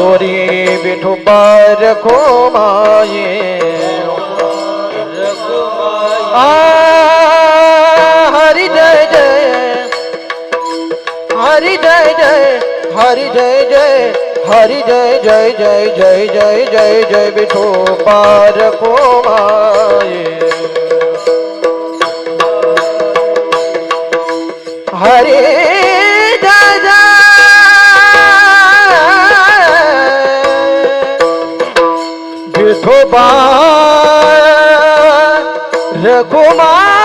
ओरी विठोबा रखुमाई हरि जय जय हरि जय जय हरि जय जय हरि जय जय जय जय जय जय जय विठोबा रखुमाई हरि जय जय विठोबा रखुमाई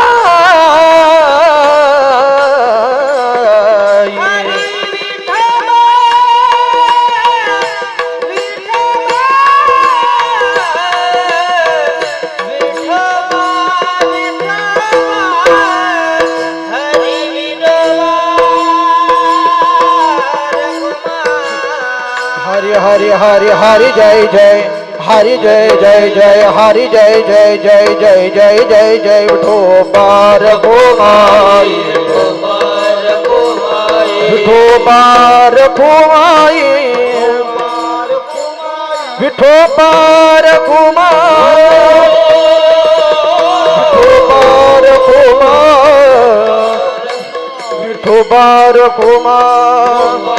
हरि हरि हरि जय जय हरि जय जय जय हरि जय जय जय जय जय जय जय विठोबा रखुमाई विठोबा रखुमाई विठोबा रखुमाई विठोबा रखुमाई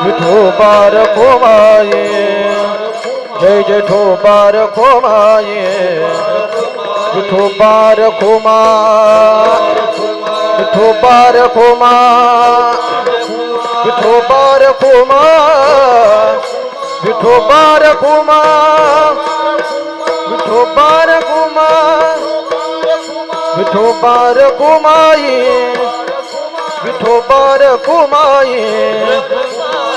विठोबा रखुमाई जय जय ठोबा रखुमाई विठोबा रखुमाई विठोबा रखुमाई विठोबा रखुमाई विठोबा रखुमाई विठोबा रखुमाई विठोबा रखुमाई विठोबा रखुमाई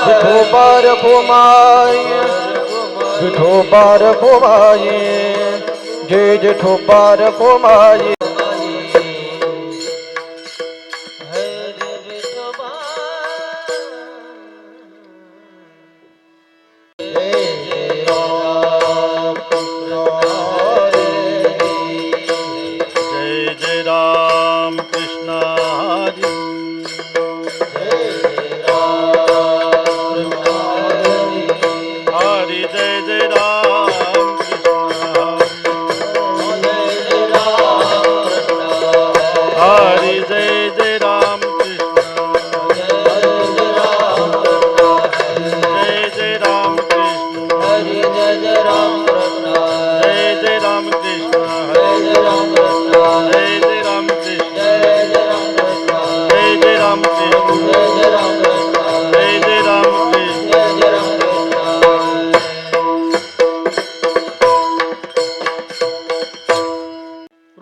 विठोबा रखुमाई विठोबा रखुमाई जय जय ठोबा रखुमाई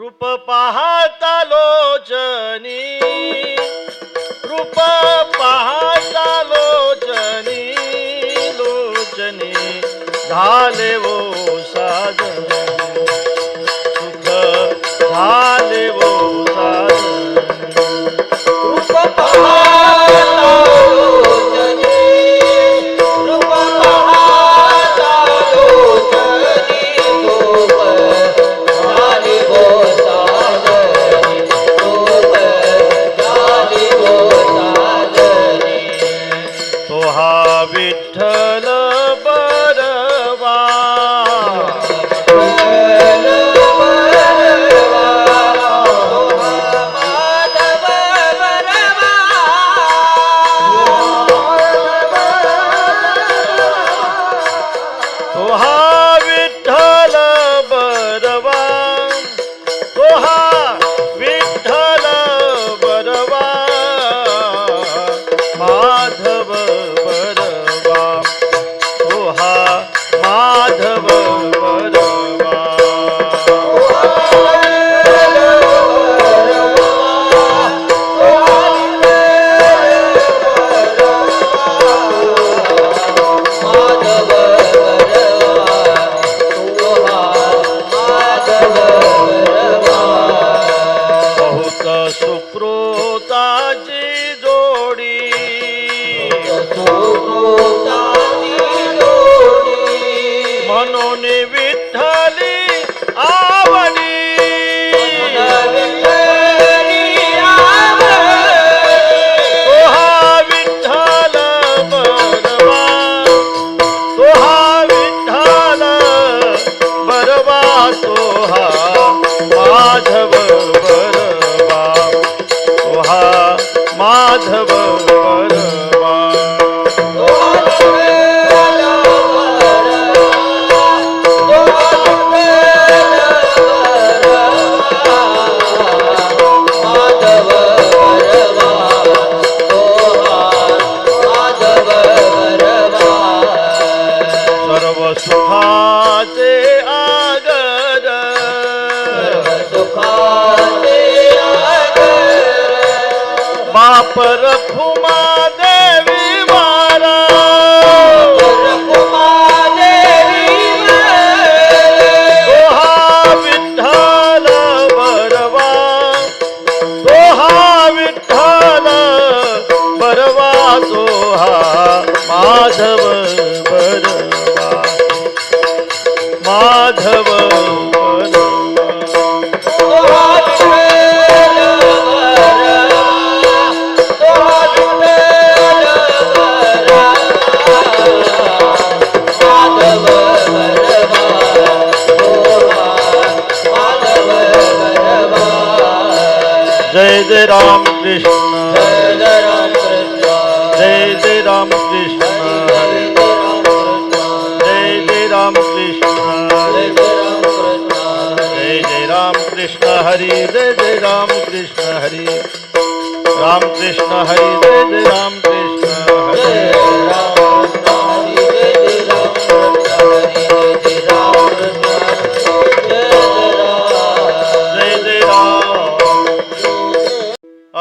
रूप पाहता लोचनी रूप पाहता लोचनी लोचनी झाले वो साजन सुख झाले वो साजन रूप पाहता लोचनी रूप पाहता लोचनी रूप झाले वो विठ्ठल बरवा बरवा माधव जय जय राम कृष्ण जय जय राम कृष्ण जय जय राम कृष्ण जय जय राम कृष्ण हरि जय जय राम कृष्ण हरि राम कृष्ण हरि जय जय राम कृष्ण हरि जय जय राम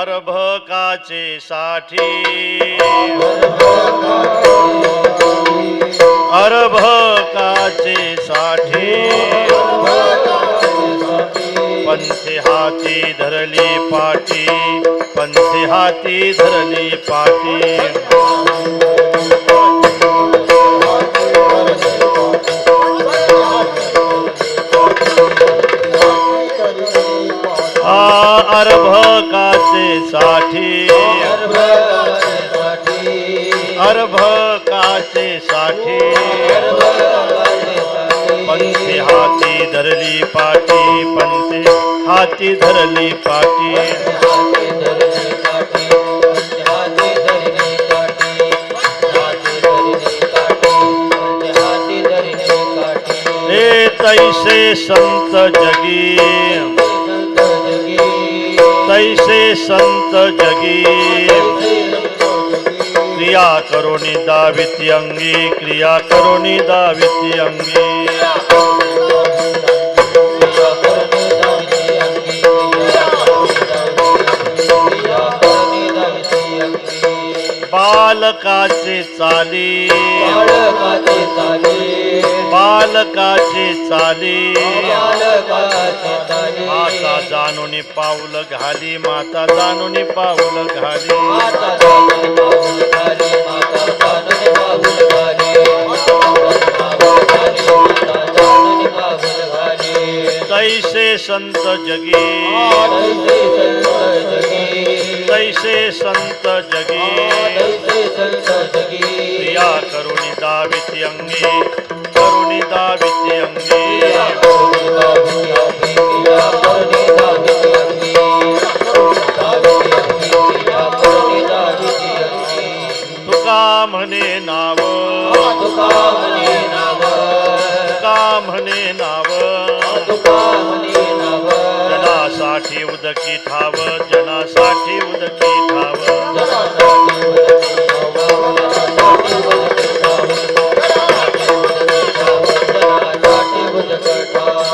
अर्भकाचे साठी अर्भकाचे साठी पंथे हाती धरली पाटी पंथे हाती धरली पाटी अर्भकाचे साठी अर्भकाचे साठी पंथे हाती धरली पाटी पंथे हाती धरली पाटी हे तैसे संत जगी तैसे संत जगी क्रिया करोनी दाविती अंगी क्रिया करोनी दाविती अंगी बालकाचे चाली बालकाचे चाली माता जानुनी पाऊल घाली माता जानुनी पाऊल घाली तैसे संत जगी तैसे संत जगी क्रिया करुणी दाविती अंगी करुणी दाविती अंगी तुका म्हणे नाव तुका म्हणे नाव जनासाठी उदकी ठाव जनासाठी उदकी ठाव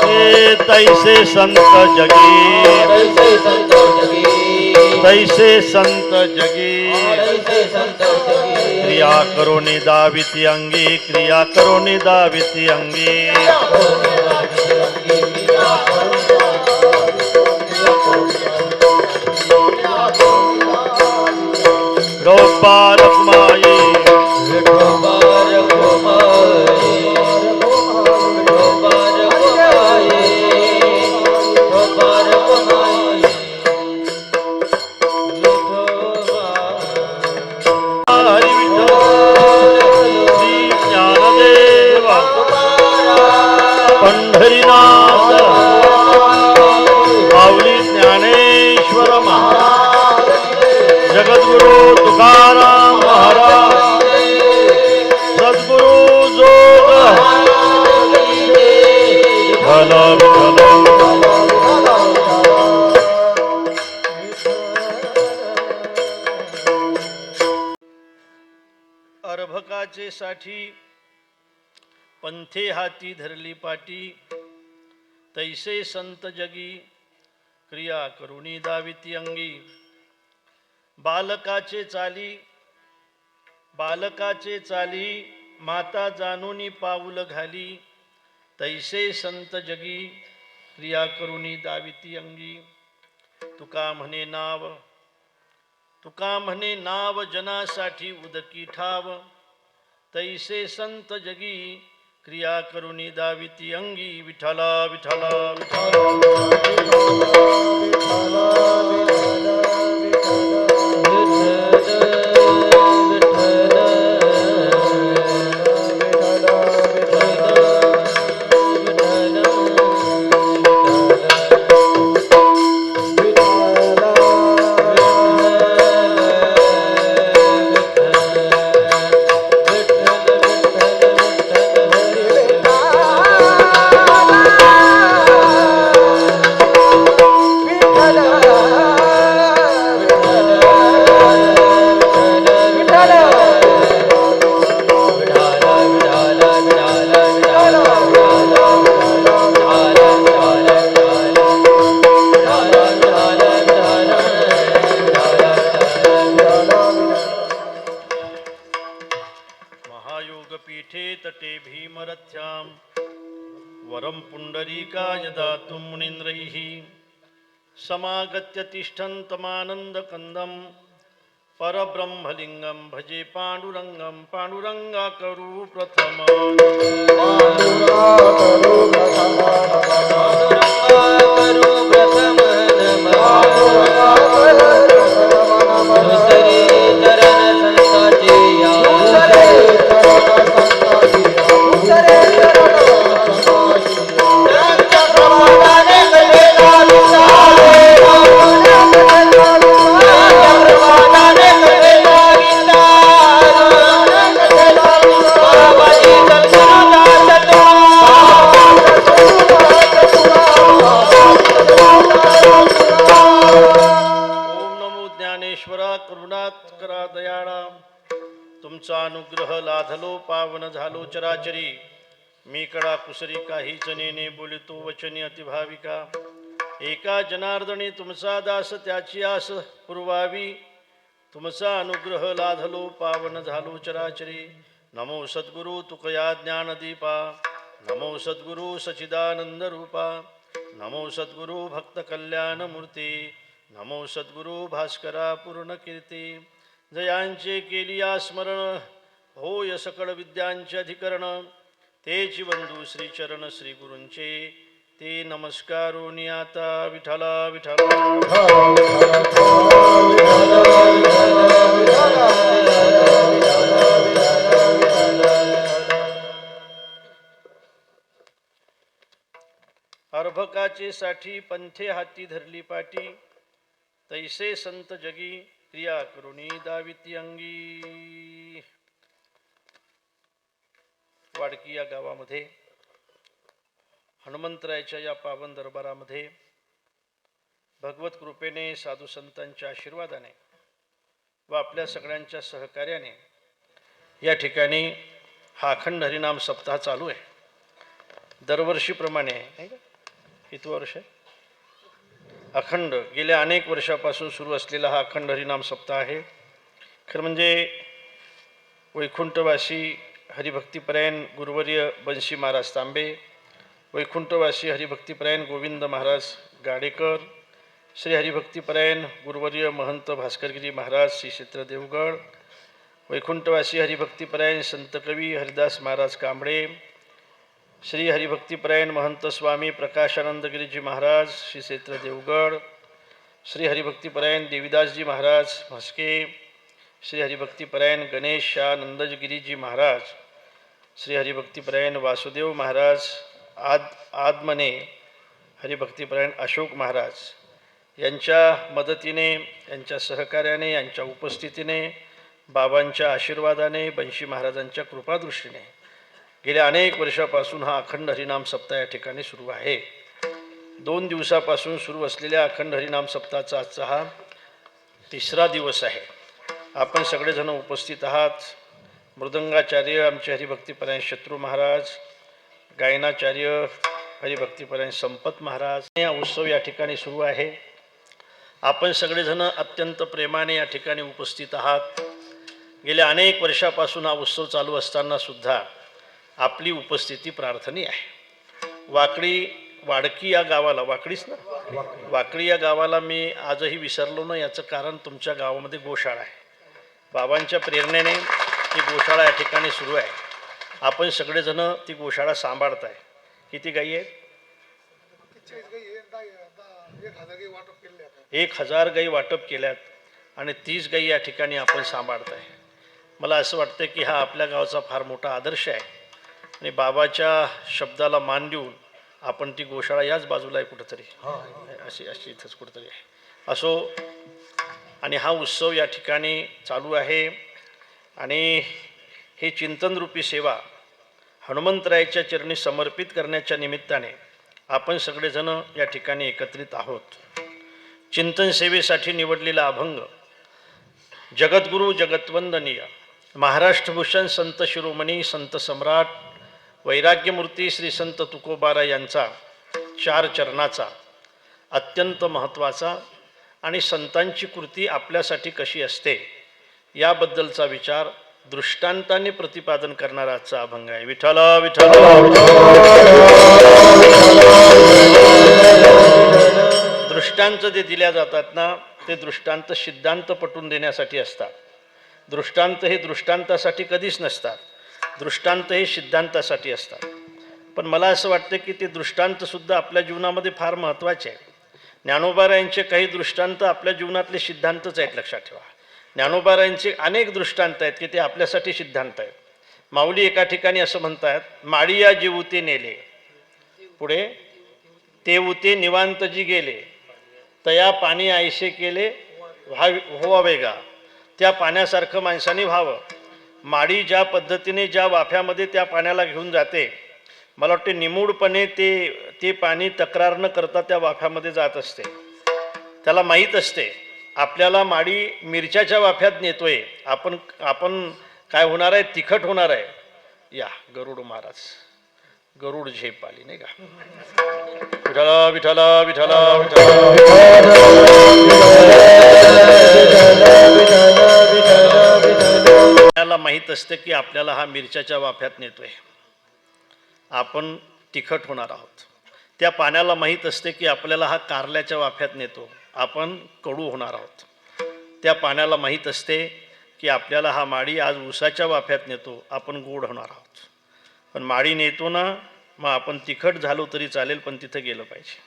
हे तैसे संत जगी तैसे संत जगी क्रिया करोनी दाविती अंगी क्रिया करोनी दाविती अंगी रोपार कुमाई पंढरीनाथ माऊली ज्ञानेश्वर महाराज जगद्गुरु तुकाराम महाराज सद्गुरु जोग अर्भकाचे साठी पंथे हाती धरली पाटी तैसे संत जगी क्रिया करुणी दाविती अंगी बालकाचे चाली माता जानुनी पाऊल घाली तैसे संत जगी क्रिया करुणी दाविती अंगी तुका म्हणे नाव जनासाठी उदकी ठाव तैसे संत जगी क्रिया करुणी दाविती अंगी विठ्ठला विठ्ठला विठ्ठला महायोगपीठे तटे भीमरथ्यां वरं पुण्डरीकाय दातुं मुनीन्द्रैः समागत्य तिष्ठन्तमानन्दकन्दं परब्रह्मलिङ्गं भजे पाण्डुरङ्गं पाण्डुरङ्गाकरु करुणाकरा दयाळा तुमचा अनुग्रह लाधलो पावन झालो चराचरी मी कडा कुसरी काहीच नेने बोलितो वचनी अतिभाविका एका जनार्दनी तुमचा दास त्याची आस पुरवावी तुमचा अनुग्रह लाधलो पावन झालो चराचरी नमो सद्गुरु तुकया ज्ञानदीपा नमो सद्गुरु सचिदानंद रूपा नमो सद्गुरु भक्त कल्याण मूर्ती नमो सद्गुरु भास्करा पूर्ण कीर्ती जयांचे केलिया स्मरण होय सकळ विद्यांचे अधिकरण तेची बंधू श्री चरण श्री गुरूंचे ते नमस्कारोनी आता विठ्ठला विठ्ठला अर्भकाचे साठी पंथे हाती धरली पाटी तैसे संत जगी क्रिया करुणी दाविती अंगी. वाडकी या गावामध्ये हनुमंतरायाच्या या पावन दरबारामध्ये भगवत कृपेने साधू संतांच्या आशीर्वादाने व आपल्या सगळ्यांच्या सहकार्याने या ठिकाणी हा अखंड हरिनाम सप्ताह चालू आहे. दरवर्षीप्रमाणे किती वर्ष आहे अखंड गेल्या अनेक वर्षापासून सुरू असलेला हा अखंड हरिनाम सप्ताह आहे. खरं म्हणजे वैकुंठवासी हरिभक्तिपरायण गुरुवर्य बंशी महाराज तांबे, वैकुंठवासी हरिभक्तिपरायण गोविंद महाराज गाडेकर, श्री हरिभक्तिपरायण गुरुवर्य महंत भास्करगिरी महाराज श्री क्षेत्र देवगड, वैकुंठवासी हरिभक्तिपरायण संतकवी हरिदास महाराज कांबळे, श्री हरिभक्तिपरायण महंत स्वामी प्रकाशानंदगिरीजी महाराज श्री क्षेत्र देवगड, श्री हरिभक्तिपरायण देवीदासजी महाराज म्हस्के, श्री हरिभक्तिपरायण गणेश शानंदगिरीजी महाराज, श्री हरिभक्तिपरायण वासुदेव महाराज आदमने, हरिभक्तिपरायण अशोक महाराज यांच्या मदतीने, यांच्या सहकार्याने, यांच्या उपस्थितीने, बाबांच्या आशीर्वादाने, बंशी महाराजांच्या कृपादृष्टीने गेल्या अनेक वर्षापासून हा अखंड हरिनाम सप्ताह या ठिकाणी सुरू आहे. 2 दिवसापासून सुरू असलेल्या अखंड हरिनाम सप्ताहाचा आजचा हा 3रा दिवस आहे. आपण सगळेजण उपस्थित आहात. मृदंगाचार्य आमचे हरिभक्तिपरायण शत्रू महाराज, गायनाचार्य हरिभक्तिपरायण संपत महाराज, हा उत्सव या ठिकाणी सुरू आहे. आपण सगळेजण अत्यंत प्रेमाने या ठिकाणी उपस्थित आहात. गेल्या अनेक वर्षापासून हा उत्सव चालू असताना सुद्धा आपली उपस्थिती प्रार्थनीय आहे. वाडकी या गावाला, वाकडीच ना, वाकडी या गावाला मी आजही विसरलो ना, याचं कारण तुमच्या गावामध्ये गोशाळा आहे. बाबांच्या प्रेरणेने ती गोशाळा या ठिकाणी सुरू आहे. आपण सगळेजण ती गोशाळा सांभाळताय. किती गायी आहेत? 1000 गायी वाटप केल्यात आणि 30 गायी या ठिकाणी आपण सांभाळताय. मला असं वाटतं की हा आपल्या गावाचा फार मोठा आदर्श आहे आणि बाबाच्या शब्दाला मान देऊन आपण ती गोशाळा याच बाजूला आहे कुठंतरी, अशी अशी इथंच कुठंतरी आहे असो. आणि हा उत्सव या ठिकाणी चालू आहे आणि ही चिंतनरूपी सेवा हनुमंतरायाच्या चरणी समर्पित करण्याच्या निमित्ताने आपण सगळेजण या ठिकाणी एकत्रित आहोत. चिंतन सेवेसाठी निवडलेला अभंग जगद्गुरू जगत्वंदनीय महाराष्ट्रभूषण संत शिरोमणी संत सम्राट वैराग्यमूर्ती श्री संत तुकोबारा यांचा 4 चरणाचा अत्यंत महत्त्वाचा आणि संतांची कृती आपल्यासाठी कशी असते याबद्दलचा विचार दृष्टांताने प्रतिपादन करणारा आजचा अभंग आहे. विठ्ठल विठ्ठल. दृष्टांत जे दिल्या जातात ना ते दृष्टांत सिद्धांत पटवून देण्यासाठी असतात. दृष्टांत हे दृष्टांतासाठी कधीच नसतात. दृष्टांत हे सिद्धांतासाठी असतात. पण मला असं वाटतं की ते दृष्टांतसुद्धा आपल्या जीवनामध्ये फार महत्त्वाचे आहे. ज्ञानोबारायांचे काही दृष्टांत आपल्या जीवनातले सिद्धांतच आहेत, लक्षात ठेवा. ज्ञानोबारायांचे अनेक दृष्टांत आहेत की ते आपल्यासाठी सिद्धांत आहेत. माऊली एका ठिकाणी असं म्हणतात, माळिया जेवुते नेले, पुढे तेवुते निवांतजी गेले, तया पाणी आयसे केले व्हावे गा. त्या पाण्यासारखं माणसाने व्हावं. माळी ज्या पद्धतीने ज्या वाफ्यामध्ये त्या पाण्याला घेऊन जाते, मला वाटते निमूळपणे ते पाणी तक्रार न करता त्या वाफ्यामध्ये जात असते. त्याला माहीत असते आपल्याला माळी मिरच्याच्या वाफ्यात नेतोय, आपण काय होणार आहे, तिखट होणार आहे. या गरुड महाराज, गरुड झेप आली नाही का. विठला विठला विठला विठला. माहीत असते की आपल्याला हा मिरच्याच्या वाफ्यात नेतोय, आपण तिखट होणार आहोत. त्या पाण्याला माहीत असते की आपल्याला हा कारल्याच्या वाफ्यात नेतो, आपण कडू होणार आहोत. त्या पाण्याला माहीत असते की आपल्याला हा माळी आज ऊसाच्या वाफ्यात नेतो, आपण गोड होणार आहोत. पण माळी नेतो ना मग आपण तिखट झालो तरी चालेल पण तिथं गेलं पाहिजे.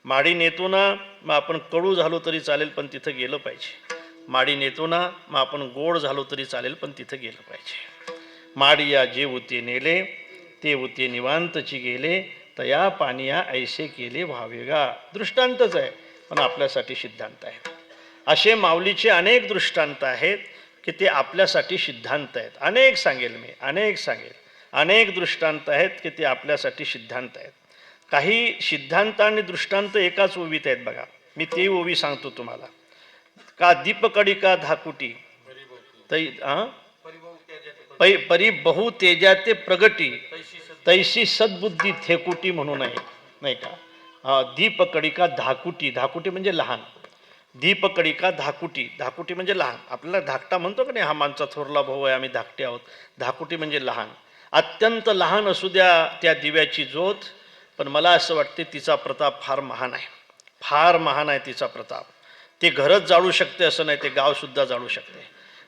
माळी नेतो ना मग आपण कडू झालो तरी चालेल पण तिथं गेलं पाहिजे. माळी नेतो ना मग आपण गोड झालो तरी चालेल पण तिथं गेलं पाहिजे. माळिया जे उते नेले ते उते निवांतची गेले, तया पानिया ऐसे केले व्हावेगा. दृष्टांतच आहे पण आपल्यासाठी सिद्धांत आहे. असे माऊलीचे अनेक दृष्टांत आहेत की ते आपल्यासाठी सिद्धांत आहेत. अनेक सांगेल अनेक दृष्टांत आहेत की ते आपल्यासाठी सिद्धांत आहेत. काही सिद्धांत आणि दृष्टांत एकाच ओवीत आहेत बघा. मी ते ओवी सांगतो तुम्हाला. का दीपकडिका धाकुटी परिबहू तेजाते प्रगटी, तैशी सद्बुद्धी थेकुटी म्हणून आहे नाही का. दीपकडिका धाकुटी, धाकुटी म्हणजे लहान. दीपकडिका धाकुटी, धाकुटी म्हणजे लहान. आपल्याला धाकटा म्हणतो का नाही, हा माणसा थोरला भाऊ आहे, आम्ही धाकटे आहोत. धाकुटी म्हणजे लहान. अत्यंत लहान असू द्या त्या दिव्याची ज्योत, पण मला असं वाटते तिचा प्रताप फार महान आहे, फार महान आहे तिचा प्रताप. ते घरच जाळू शकते असं नाही, ते गावसुद्धा जाळू शकते.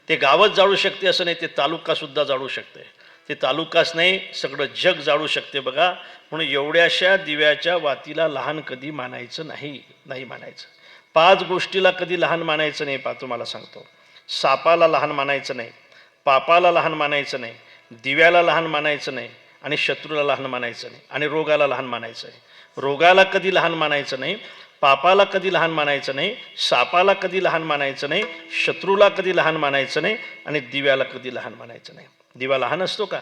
ते गावच जाळू शकते असं नाही, ते तालुकासुद्धा जाळू शकते. ते तालुकाच नाही सगळं जग जाळू शकते बघा. म्हणून एवढ्याशा दिव्याच्या वातीला लहान कधी मानायचं नाही मानायचं. 5 गोष्टीला कधी लहान मानायचं नाही. तुम्हाला सांगतो, सापाला लहान मानायचं नाही, पापाला लहान मानायचं नाही, दिव्याला लहान मानायचं नाही, आणि शत्रूला लहान मानायचं नाही, आणि रोगाला लहान मानायचं आहे. रोगाला कधी लहान मानायचं नाही, पापाला कधी लहान मानायचं नाही, सापाला कधी लहान मानायचं नाही, शत्रूला कधी लहान मानायचं नाही, आणि दिव्याला कधी लहान मानायचं नाही. दिवा लहान असतो का?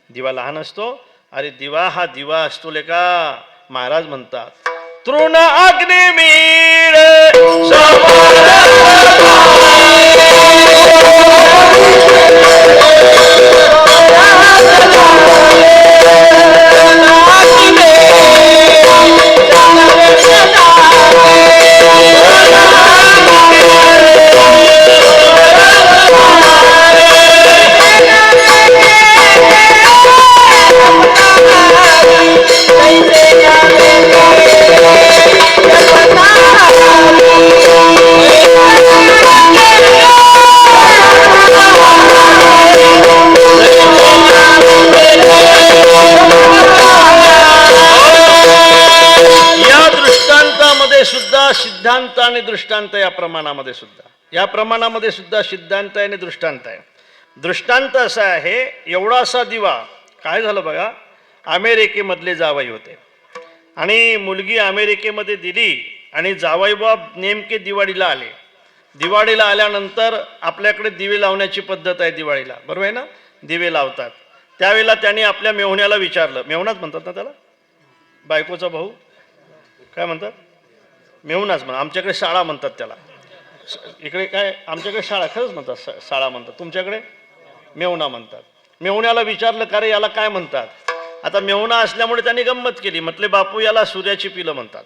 दिवा लहान असतो? अरे दिवा हा दिवा असतो लेका. महाराज म्हणतात तृण अग्निमीळ आणि दृष्टांत आहे या प्रमाणामध्ये सुद्धा. या प्रमाणामध्ये सुद्धा सिद्धांत आहे आणि दृष्टांत आहे. दृष्टांत असा आहे, एवढासा दिवा. काय झालं बघा, अमेरिकेमधले जावई होते आणि मुलगी अमेरिकेमध्ये दिली आणि जावईबाब नेमके दिवाळीला आले. दिवाळीला आल्यानंतर आपल्याकडे दिवे लावण्याची पद्धत आहे दिवाळीला, बरोबर आहे ना, दिवे लावतात. त्यावेळेला त्यांनी आपल्या मेहुण्याला विचारलं, मेहुणाच म्हणतात ना त्याला, बायकोचा भाऊ काय म्हणतात, मेहुणाच म्हणतात. आमच्याकडे शाळा म्हणतात त्याला, इकडे काय आमच्याकडे शाळा खरंच म्हणतात, शाळा म्हणतात, तुमच्याकडे मेहुणा म्हणतात. मेहुण्याला विचारलं का रे याला काय म्हणतात. आता मेहुणा असल्यामुळे त्यांनी गंमत केली, म्हटले बापू याला सूर्याची पिलं म्हणतात.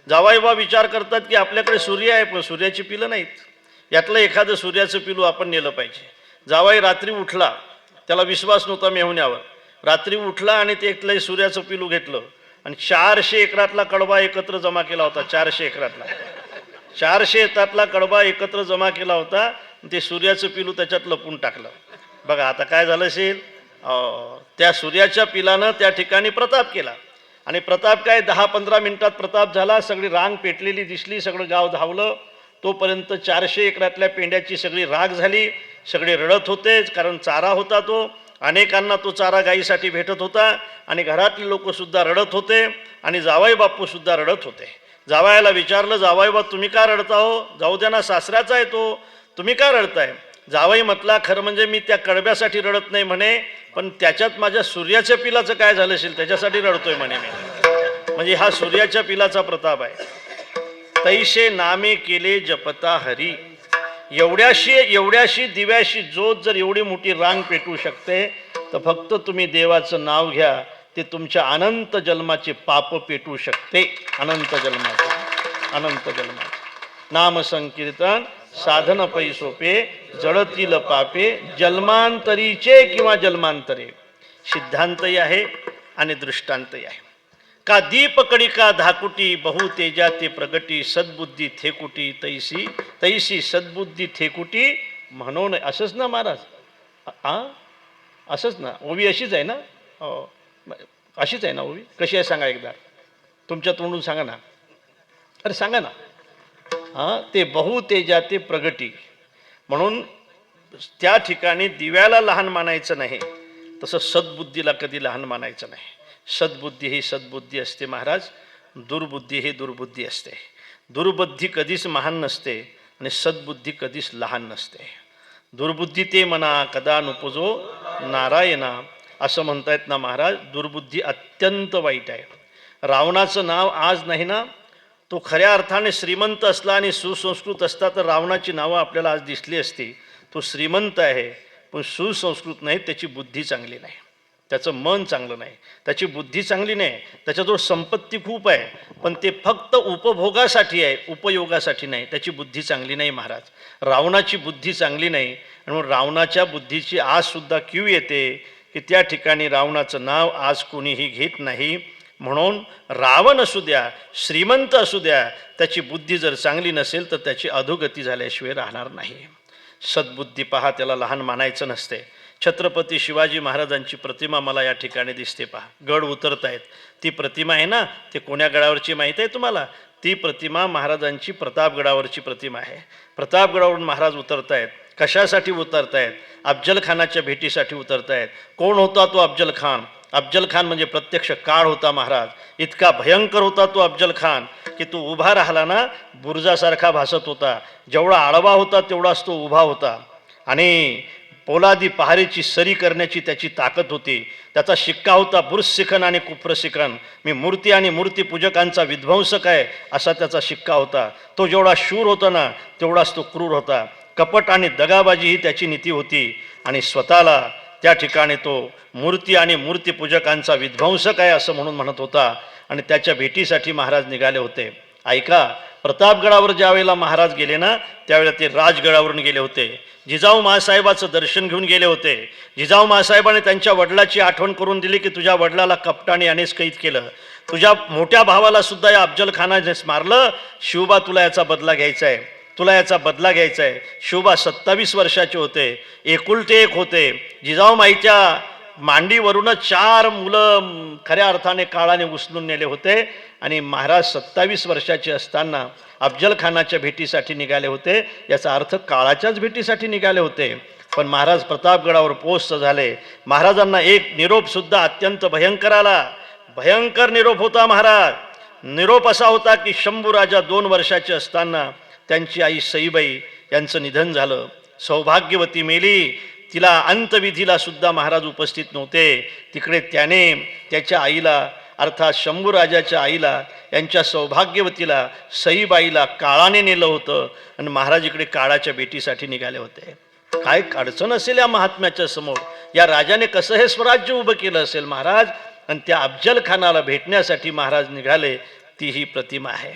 जावाईबा विचार करतात की आपल्याकडे सूर्य आहे पण सूर्याची पिलं नाहीत, यातलं एखादं सूर्याचं पिलू आपण नेलं पाहिजे. जावाई रात्री उठला, त्याला विश्वास नव्हता मेहुण्यावर. रात्री उठला आणि ते एकलं सूर्याचं पिलू घेतलं आणि 400 एकरातला कडबा एकत्र जमा केला होता. 400 एकरातला कडबा एकत्र जमा केला होता. ते सूर्याचं पिलू त्याच्यात लपून टाकलं. बघा आता काय झालं असेल, त्या सूर्याच्या पिलानं त्या ठिकाणी प्रताप केला आणि प्रताप काय 10-15 मिनिटात प्रताप झाला. सगळी रांग पेटलेली दिसली, सगळं गाव धावलं. तोपर्यंत 400 एकरातल्या पेंड्याची सगळी राग झाली. सगळे रडत होते, कारण चारा होता तो, अनेकांना तो चारा गायीसाठी भेटत होता आणि घरातले लोकसुद्धा रडत होते आणि जावाई बापूसुद्धा रडत होते. जावायाला विचारलं, जावाईबा तुम्ही का रडता हो, जाऊ द्या ना, सासऱ्याचा आहे तो, तुम्ही का रडताय. जावाई म्हटला, खरं म्हणजे मी त्या कडब्यासाठी रडत नाही म्हणे, पण त्याच्यात माझ्या सूर्याच्या पिलाचं काय झालं असेल त्याच्यासाठी रडतोय म्हणे मी. म्हणजे हा सूर्याच्या पिलाचा प्रताप आहे. तैसे नामे केले जपता हरी. एवढ्याशी दिव्याशी ज्योत जर एवढी मोठी रांग पेटू शकते, तर फक्त तुम्ही देवाचं नाव घ्या, ते तुमच्या अनंत जन्माचे पाप पेटू शकते. अनंत जन्माचे नाम संकीर्तन साधन पै सोपे, जळतील पापे जन्मांतरीचे किंवा जन्मांतरे. सिद्धांतही आहे आणि दृष्टांतही आहे. का दीप कडिका धाकुटी, बहु तेजा ते प्रगटी, सद्बुद्धी थेकुटी तैसी सद्बुद्धी थेकुटी म्हणून. असंच ना महाराज, असंच ना, ओवी अशीच आहे ना, अशीच आहे ना ओवी. कशी आहे सांगा एकदा, तुमच्या तोंडून सांगा ना, अरे सांगा ना. ते बहु तेजा ते प्रगटी म्हणून त्या ठिकाणी दिव्याला लहान मानायचं नाही, तसं सद्बुद्धीला कधी लहान मानायचं नाही. सद्बुद्धी ही सद्बुद्धी असते महाराज, दुर्बुद्धी ही दुर्बुद्धी असते. दुर्बुद्धी कधीच महान नसते आणि सद्बुद्धी कधीच लहान नसते. दुर्बुद्धी ते म्हणा कदा नुपजो नारायणा, असं म्हणतायत ना महाराज. दुर्बुद्धी अत्यंत वाईट आहे. रावणाचं नाव आज नाही ना, तो खऱ्या अर्थाने श्रीमंत असला आणि सुसंस्कृत असता तर रावणाची नावं आपल्याला आज दिसली असती. तो श्रीमंत आहे पण सुसंस्कृत नाही, त्याची बुद्धी चांगली नाही, त्याचं मन चांगलं नाही, त्याची बुद्धी चांगली नाही. त्याच्याजवळ संपत्ती खूप आहे पण ते फक्त उपभोगासाठी आहे, उपयोगासाठी नाही. त्याची बुद्धी चांगली नाही महाराज. रावणाची बुद्धी चांगली नाही आणि म्हणून रावणाच्या बुद्धीची आजसुद्धा कीव येते की त्या ठिकाणी रावणाचं नाव आज कोणीही घेत नाही. म्हणून रावण असू द्या, श्रीमंत असू द्या, त्याची बुद्धी जर चांगली नसेल तर त्याची अधोगती झाल्याशिवाय राहणार नाही. सद्बुद्धी पहा, त्याला लहान मानायचं नसते. छत्रपती शिवाजी महाराजांची प्रतिमा मला या ठिकाणी दिसते पहा. गड उतरत आहेत, ती प्रतिमा आहे ना, ते कोण्या गडावरची माहीत आहे तुम्हाला. ती प्रतिमा महाराजांची प्रतापगडावरची प्रतिमा आहे. प्रतापगडावरून महाराज उतरत आहेत. कशासाठी उतरत आहेत? अफजल खानाच्या भेटीसाठी उतरत आहेत. कोण होता तो अफजल खान? अफजल खान म्हणजे प्रत्यक्ष काळ होता महाराज. इतका भयंकर होता तो अफजल खान की तो उभा राहिला ना बुर्जासारखा भासत होता. जेवढा आडवा होता तेवढाच तो उभा होता आणि पोलादी पहारेची सरी करण्याची त्याची ताकद होती. त्याचा शिक्का होता बुर्जशिखन आणि कुप्रशिखन. मी मूर्ती आणि मूर्तीपूजकांचा विध्वंसक आहे असा त्याचा शिक्का होता. तो जेवढा शूर होता ना तेवढाच तो क्रूर होता. कपट आणि दगाबाजी ही त्याची नीती होती आणि स्वतःला त्या ठिकाणी तो मूर्ती आणि मूर्तीपूजकांचा विध्वंसक आहे असं म्हणून म्हणत होता आणि त्याच्या भेटीसाठी महाराज निघाले होते. ऐका, प्रतापगडावर ज्या वेळेला महाराज गेले ना त्यावेळेला ते राजगडावरून गेले होते. जिजाऊ माँसाहेबाचं दर्शन घेऊन गेले होते. जिजाऊ माँसाहेबाने त्यांच्या वडिलाची आठवण करून दिली की तुझ्या वडिलाला कपटाने अनेक कैद केलं, तुझ्या मोठ्या भावाला सुद्धा या अफजल खानाने मारलं. शिवबा तुला याचा बदला घ्यायचा आहे, तुला याचा बदला घ्यायचा आहे. शिवबा 27 वर्षाचे होते, एकुलते एक होते. जिजाऊ माईच्या मांडीवरूनच 4 मुलं खऱ्या अर्थाने काळाने उचलून नेले होते आणि महाराज 27 वर्षाचे असताना अफजल खानाच्या भेटीसाठी निघाले होते. याचा अर्थ काळाच्याच भेटीसाठी निघाले होते. पण महाराज प्रतापगडावर पोस्ट झाले. महाराजांना एक निरोप सुद्धा अत्यंत भयंकर आला. भयंकर निरोप होता महाराज. निरोप असा होता की शंभूराजा 2 वर्षाचे असताना त्यांची आई सईबाई यांचं निधन झालं. सौभाग्यवती मेली. तिला अंतविधीला सुद्धा महाराज उपस्थित नव्हते. तिकडे त्याने त्याच्या आईला अर्थात शंभूराजाच्या आईला यांच्या सौभाग्यवतीला सईबाईला काळाने नेलं होतं आणि महाराज इकडे काळाच्या भेटीसाठी निघाले होते. काय अडचण असेल या महात्म्याच्या समोर. या राजाने कसं हे स्वराज्य उभं केलं असेल महाराज. आणि त्या अफजल खानाला भेटण्यासाठी महाराज निघाले. ती ही प्रतिमा आहे.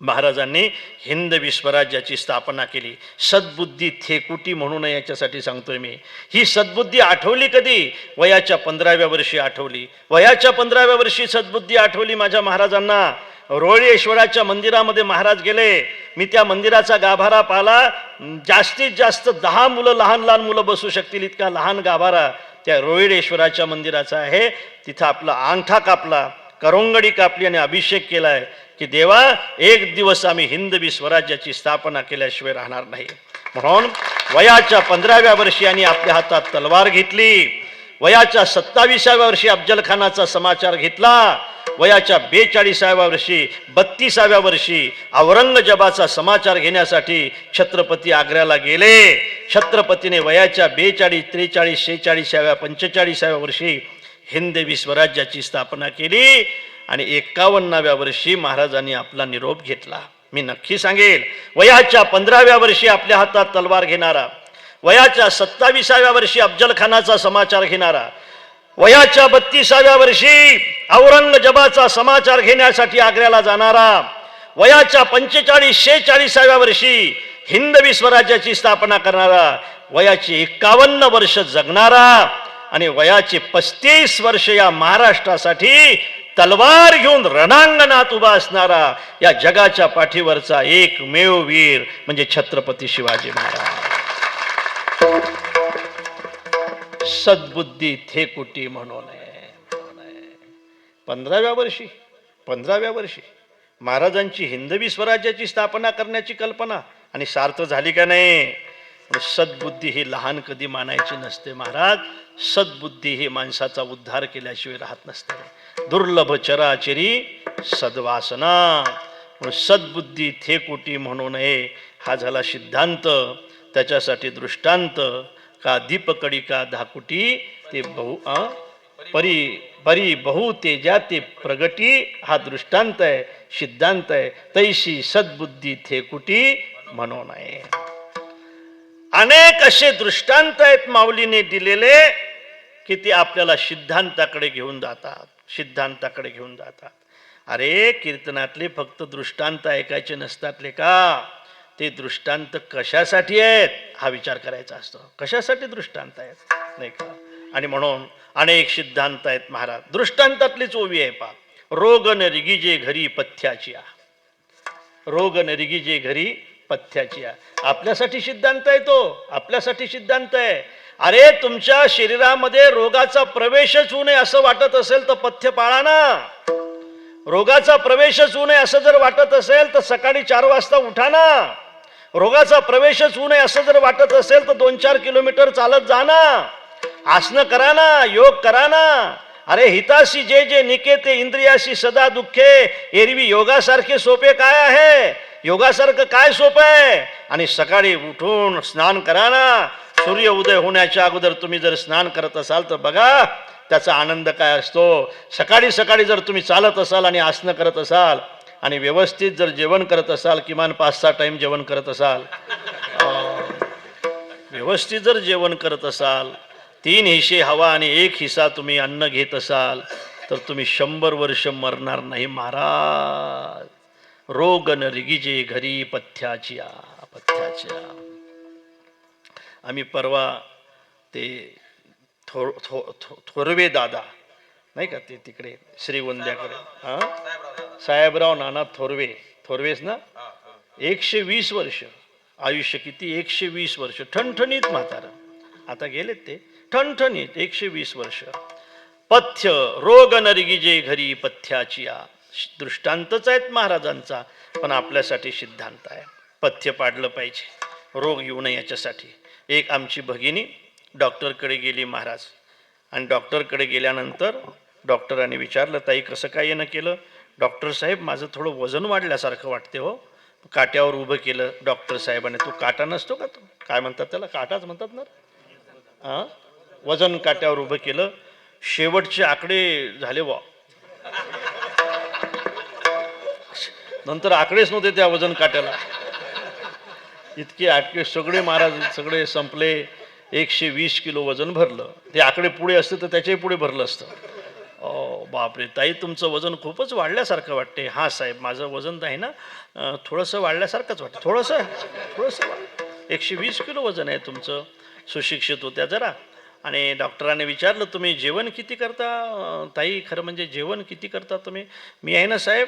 महाराजांनी हिंदवी स्वराज्याची स्थापना केली. सद्बुद्धी थेकुटी म्हणून याच्यासाठी सांगतोय मी. ही सद्बुद्धी आठवली कधी? वयाच्या 15व्या वर्षी आठवली. वयाच्या 15व्या वर्षी सद्बुद्धी आठवली माझ्या महाराजांना. रोळेश्वराच्या मंदिरामध्ये महाराज गेले. मी त्या मंदिराचा गाभारा पाहिला. जास्तीत जास्त 10 मुलं लहान लहान मुलं बसू शकतील इतका लहान गाभारा त्या रोळेश्वराच्या मंदिराचा आहे. तिथं आपला अंगठा कापला, करोंगडी कापली आणि अभिषेक केलाय की देवा एक दिवस आम्ही हिंदवी स्वराज्याची स्थापना केल्याशिवाय राहणार नाही. म्हणून वयाच्या 15व्या वर्षी आणि आपल्या हातात तलवार घेतली. वयाच्या 27व्या वर्षी अफजल खानाचा समाचार घेतला. वयाच्या 42व्या वर्षी 32व्या वर्षी औरंगजेबाचा समाचार घेण्यासाठी छत्रपती आग्र्याला गेले. छत्रपतीने वयाच्या 42, 43, 46व्या 45व्या वर्षी हिंदवी स्वराज्याची स्थापना केली आणि 51व्या वर्षी महाराजांनी आपला निरोप घेतला. मी नक्की सांगेल, वयाच्या 15व्या वर्षी आपल्या हातात तलवार घेणारा, वयाच्या 27व्या वर्षी अफजल खानाचा समाचार घेणारा, वयाच्या 32व्या वर्षी औरंगजेबाचा समाचार घेण्यासाठी आग्र्याला जाणारा, वयाच्या 45, 46व्या वर्षी हिंदवी स्वराज्याची स्थापना करणारा, वयाची 51 वर्ष जगणारा आणि वयाचे 35 वर्ष या महाराष्ट्रासाठी तलवार घेऊन रणांगणात उभा असणारा या जगाच्या पाठीवरचा एकमेव वीर म्हणजे छत्रपती शिवाजी महाराज. सद्बुद्धी थेकुटी म्हणून 15व्या वर्षी महाराजांची हिंदवी स्वराज्याची स्थापना करण्याची कल्पना आणि सार्थ झाली का नाही. सद्बुद्धी ही लहान कधी मानायची नसते महाराज. सद्बुद्धी ही माणसाचा उद्धार केल्याशिवाय राहत नसते. दुर्लभ चराचरी सद्वासना. सद्बुद्धी थेकुटी म्हणू नये हा झाला सिद्धांत. त्याच्यासाठी दृष्टांत का दीपकडिका धाकुटी ते परी बहु तेजा ते प्रगटी हा दृष्टांत आहे, सिद्धांत आहे. तैशी सद्बुद्धी थेकुटी म्हणू नये. अनेक असे दृष्टांत आहेत माऊलीने दिलेले की ते आपल्याला सिद्धांताकडे घेऊन जातात. अरे कीर्तनातले फक्त दृष्टांत ऐकायचे नसतात लेका. ते दृष्टांत कशासाठी आहेत हा विचार करायचा असतो. कशासाठी दृष्टांत आहेत नाही का. आणि म्हणून अनेक सिद्धांत आहेत महाराज. दृष्टांतातलीच ओवी आहे पा. रोग न रिगीजे घरी पथ्याची. रोग न रिगीजे घरी पथ्याची. आपल्यासाठी सिद्धांत आहे तो. आपल्यासाठी सिद्धांत आहे. अरे तुमच्या शरीरामध्ये रोगाचा प्रवेशच होऊ नये असं वाटत असेल तर पथ्य पाळा ना. रोगाचा प्रवेशच होऊ नये असं जर वाटत असेल तर सकाळी 4 वाजता उठा ना. रोगाचा प्रवेशच होऊ नये असं जर वाटत असेल तर 2-4 किलोमीटर चालत जा ना. आसनं करा ना, योग करा ना. अरे हिताशी जे जे निकेते इंद्रियाशी सदा दुःखे. एरवी योगासारखे सोपे काय आहे. योगासारखं काय सोपं आहे. आणि सकाळी उठून स्नान करा ना. सूर्य उदय होण्याच्या अगोदर तुम्ही जर स्नान करत असाल तर बघा त्याचा आनंद काय असतो. सकाळी सकाळी जर तुम्ही चालत असाल आणि आसनं करत असाल आणि व्यवस्थित जर जेवण करत असाल, किमान 5-6 टाइम जेवण करत असाल, व्यवस्थित जर जेवण करत असाल, 3 हिस्से हवा आणि 1 हिस्सा तुम्ही अन्न घेत असाल तर तुम्ही 100 वर्ष मरणार नाही महाराज. रोग न रिगीजे घरी पथ्याच्या. आम्ही परवा ते थोरवे दादा नाही का, ते तिकडे श्रीगोंद्याकडे साहेबराव नाना थोरवेच ना. 120 वर्ष आयुष्य. किती 120 वर्ष. ठणठणीत म्हातारा. आता गेलेत ते. ठणठणीत 120 वर्ष. पथ्य रोग नरगिजे घरी पथ्याची या. दृष्टांतच आहेत महाराजांचा, पण आपल्यासाठी सिद्धांत आहे. पथ्य पाडलं पाहिजे, रोग येऊ नये याच्यासाठी. एक आमची भगिनी डॉक्टरकडे गेली महाराज, आणि डॉक्टरकडे गेल्यानंतर डॉक्टरांनी विचारलं, ताई कसं काय येणं केलं? डॉक्टर साहेब माझं थोडं वजन वाढल्यासारखं वाटते हो. काट्यावर उभं केलं डॉक्टर साहेबाने. तो काटा नसतो का, तो काय म्हणतात त्याला, काटाच म्हणतात ना. हां, वजन काट्यावर उभं केलं. शेवटचे आकडे झाले वा, नंतर आकडेच नव्हते त्या वजन काट्याला. इतके आकडे सगळे महाराज सगळे संपले. 120 किलो वजन भरलं. ते आकडे पुढे असते तर त्याच्याही पुढे भरलं असतं. बापरे ताई तुमचं वजन खूपच वाढल्यासारखं वाटते. हां साहेब माझं वजन आहे ना थोडंसं वाढल्यासारखंच वाटतं. थोडंसं 120 किलो वजन आहे तुमचं. सुशिक्षित होत्या जरा. आणि डॉक्टरांनी विचारलं तुम्ही जेवण किती करता ताई, खरं म्हणजे जेवण किती करता तुम्ही? मी आहे ना साहेब,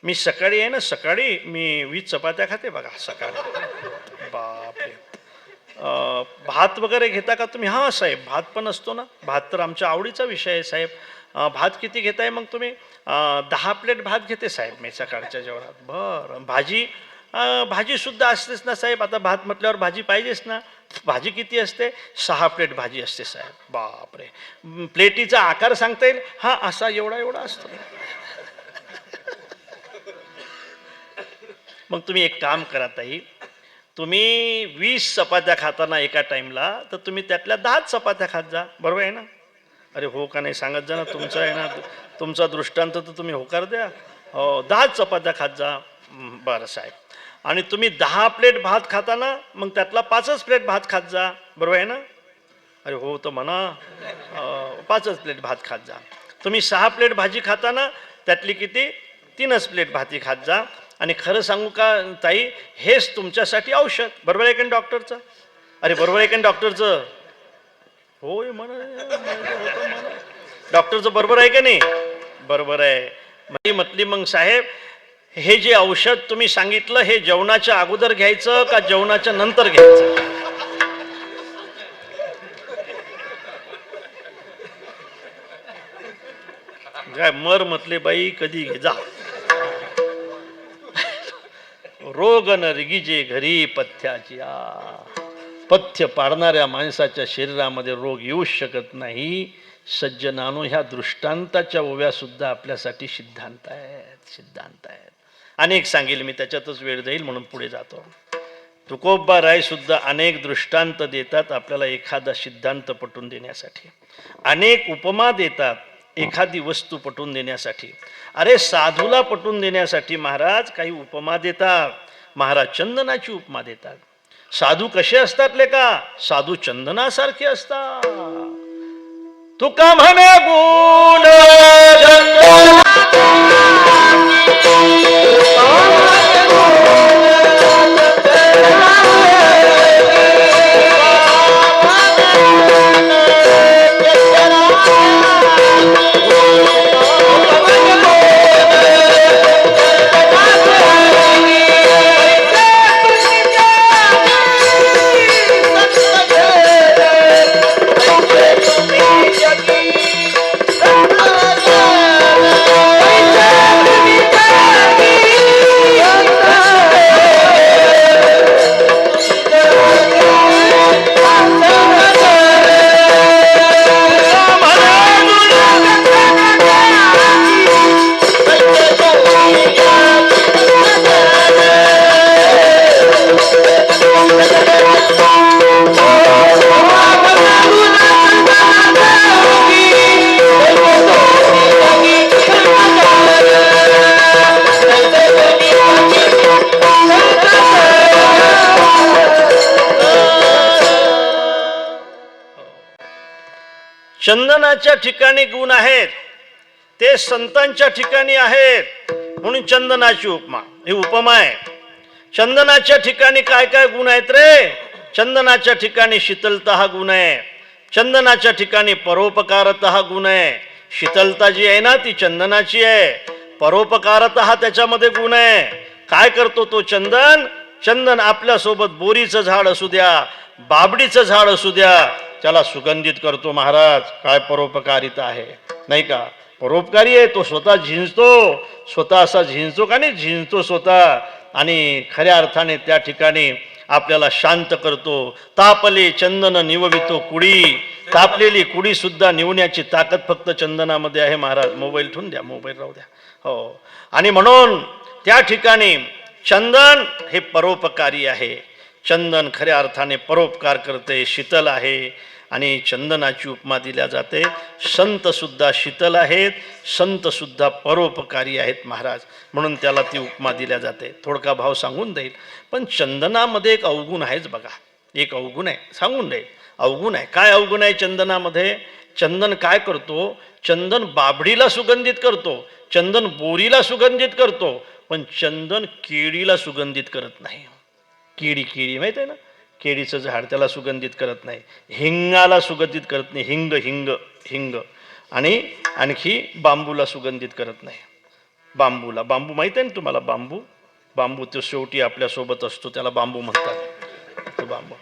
मी सकाळी आहे ना, सकाळी मी 20 चपात्या खाते बघा सकाळी. बापरे. भात वगैरे घेता का तुम्ही? हां साहेब भात पण असतो ना. भात तर आमच्या आवडीचा विषय आहे साहेब. भात किती घेताय मग तुम्ही? 10 प्लेट भात घेते साहेब मी सकाळच्या जेवणात. बरं भाजी? भाजीसुद्धा असतेच ना साहेब, आता भात म्हटल्यावर भाजी पाहिजेच ना. भाजी किती असते? 6 प्लेट भाजी असते साहेब. बापरे. प्लेटीचा आकार सांगता येईल? हां असा एवढा असतो. मग तुम्ही एक काम करा ताई, तुम्ही 20 चपात्या खाताना एका टाईमला, तर तुम्ही त्यातल्या 10 चपात्या खात जा. बरोबर आहे ना? अरे हो का नाही सांगत जा ना. तुमचं आहे ना, तुमचा दृष्टांत तर तुम्ही होकार द्या. हो 10 चपात्या खात जा. बरं साहेब. आणि तुम्ही 10 प्लेट भात खाताना मग त्यातला 5च प्लेट भात खात जा. बरोबर आहे ना? अरे हो तर म्हणा. 5च प्लेट भात खात जा. तुम्ही 6 प्लेट भाजी खाताना त्यातली किती? 3च प्लेट भाती खात जा. आणि खरं सांगू का ताई, हेच तुमच्यासाठी औषध. बरोबर आहे का डॉक्टरचं? अरे बरोबर आहे का डॉक्टरचं? होय म्हणा. डॉक्टरचं बरोबर आहे का नाही? बरोबर आहे. म्हटली मग साहेब हे जे औषध तुम्ही सांगितलं हे जेवणाच्या अगोदर घ्यायचं का जेवणाच्या नंतर घ्यायचं? काय मर म्हटले बाई कधी घे जा. रोग नरगिजे घरी पथ्याची या. पथ्य पाडणाऱ्या माणसाच्या शरीरामध्ये रोग येऊ शकत नाही. सज्जनानो ह्या दृष्टांताच्या ओव्या सुद्धा आपल्यासाठी सिद्धांत आहेत. अनेक सांगेल मी, त्याच्यातच वेळ जाईल म्हणून पुढे जातो. तुकोबा राय सुद्धा अनेक दृष्टांत देतात आपल्याला एखादा सिद्धांत पटवून देण्यासाठी. अनेक उपमा देतात एखादी वस्तू पटवून देण्यासाठी. अरे साधूला पटवून देण्यासाठी महाराज काही उपमा देतात. महाराज चंदनाची उपमा देतात. साधू कसे असतात लेका? साधू चंदनासारखे असतात. तुका म्हणे गुण चंदनाच्या ठिकाणी गुण आहेत ते संतांच्या ठिकाणी आहेत म्हणून चंदनाची उपमा ही उपमा आहे. चंदनाच्या ठिकाणी काय काय गुण आहेत रे? चंदनाच्या ठिकाणी शीतलता हा गुण आहे. चंदनाच्या ठिकाणी परोपकारता हा गुण आहे. शीतलता जी आहे ना ती चंदनाची आहे. परोपकारता हा त्याच्यामध्ये गुण आहे. काय करतो तो चंदन? चंदन आपल्या सोबत बोरीचं झाड असू द्या, बाबडीचं झाड असू द्या, त्याला सुगंधित करतो महाराज. काय परोपकारिता आहे नाही का. परोपकारी आहे तो, स्वतः झिंजतो, स्वतः असा झिंजतो का नाही, झिंजतो स्वतः आणि खऱ्या अर्थाने त्या ठिकाणी आपल्याला शांत करतो. तापले चंदन निववितो कुडी, तापलेली कुडी सुद्धा निवण्याची ताकद फक्त चंदनामध्ये आहे महाराज. मोबाईल ठेवून द्या, मोबाईल राहू द्या. हो, आणि म्हणून त्या ठिकाणी चंदन हे परोपकारी आहे. चंदन खऱ्या अर्थाने परोपकार करते, शीतल आहे आणि चंदनाची उपमा दिल्या जाते. संत सुद्धा शीतल आहेत, संत सुद्धा परोपकारी आहेत महाराज, म्हणून त्याला ती उपमा दिल्या जाते. थोडका भाव सांगून देईल, पण चंदनामध्ये एक अवगुण आहेच बघा. एक अवगुण आहे, सांगून देईल. अवगुण आहे. काय अवगुण आहे चंदनामध्ये? चंदन काय करतो? चंदन बाभडीला सुगंधित करतो, चंदन बोरीला सुगंधित करतो, पण चंदन केळीला सुगंधित करत नाही. केळी माहित आहे ना, केळीचं झाड, त्याला सुगंधित करत नाही. हिंगाला सुगंधित करत नाही, हिंग. आणि आणखी बांबूला सुगंधित करत नाही. बांबू माहित आहे ना तुम्हाला? बांबू तो शेवटी आपल्यासोबत असतो, त्याला बांबू म्हणतात. तो बांबू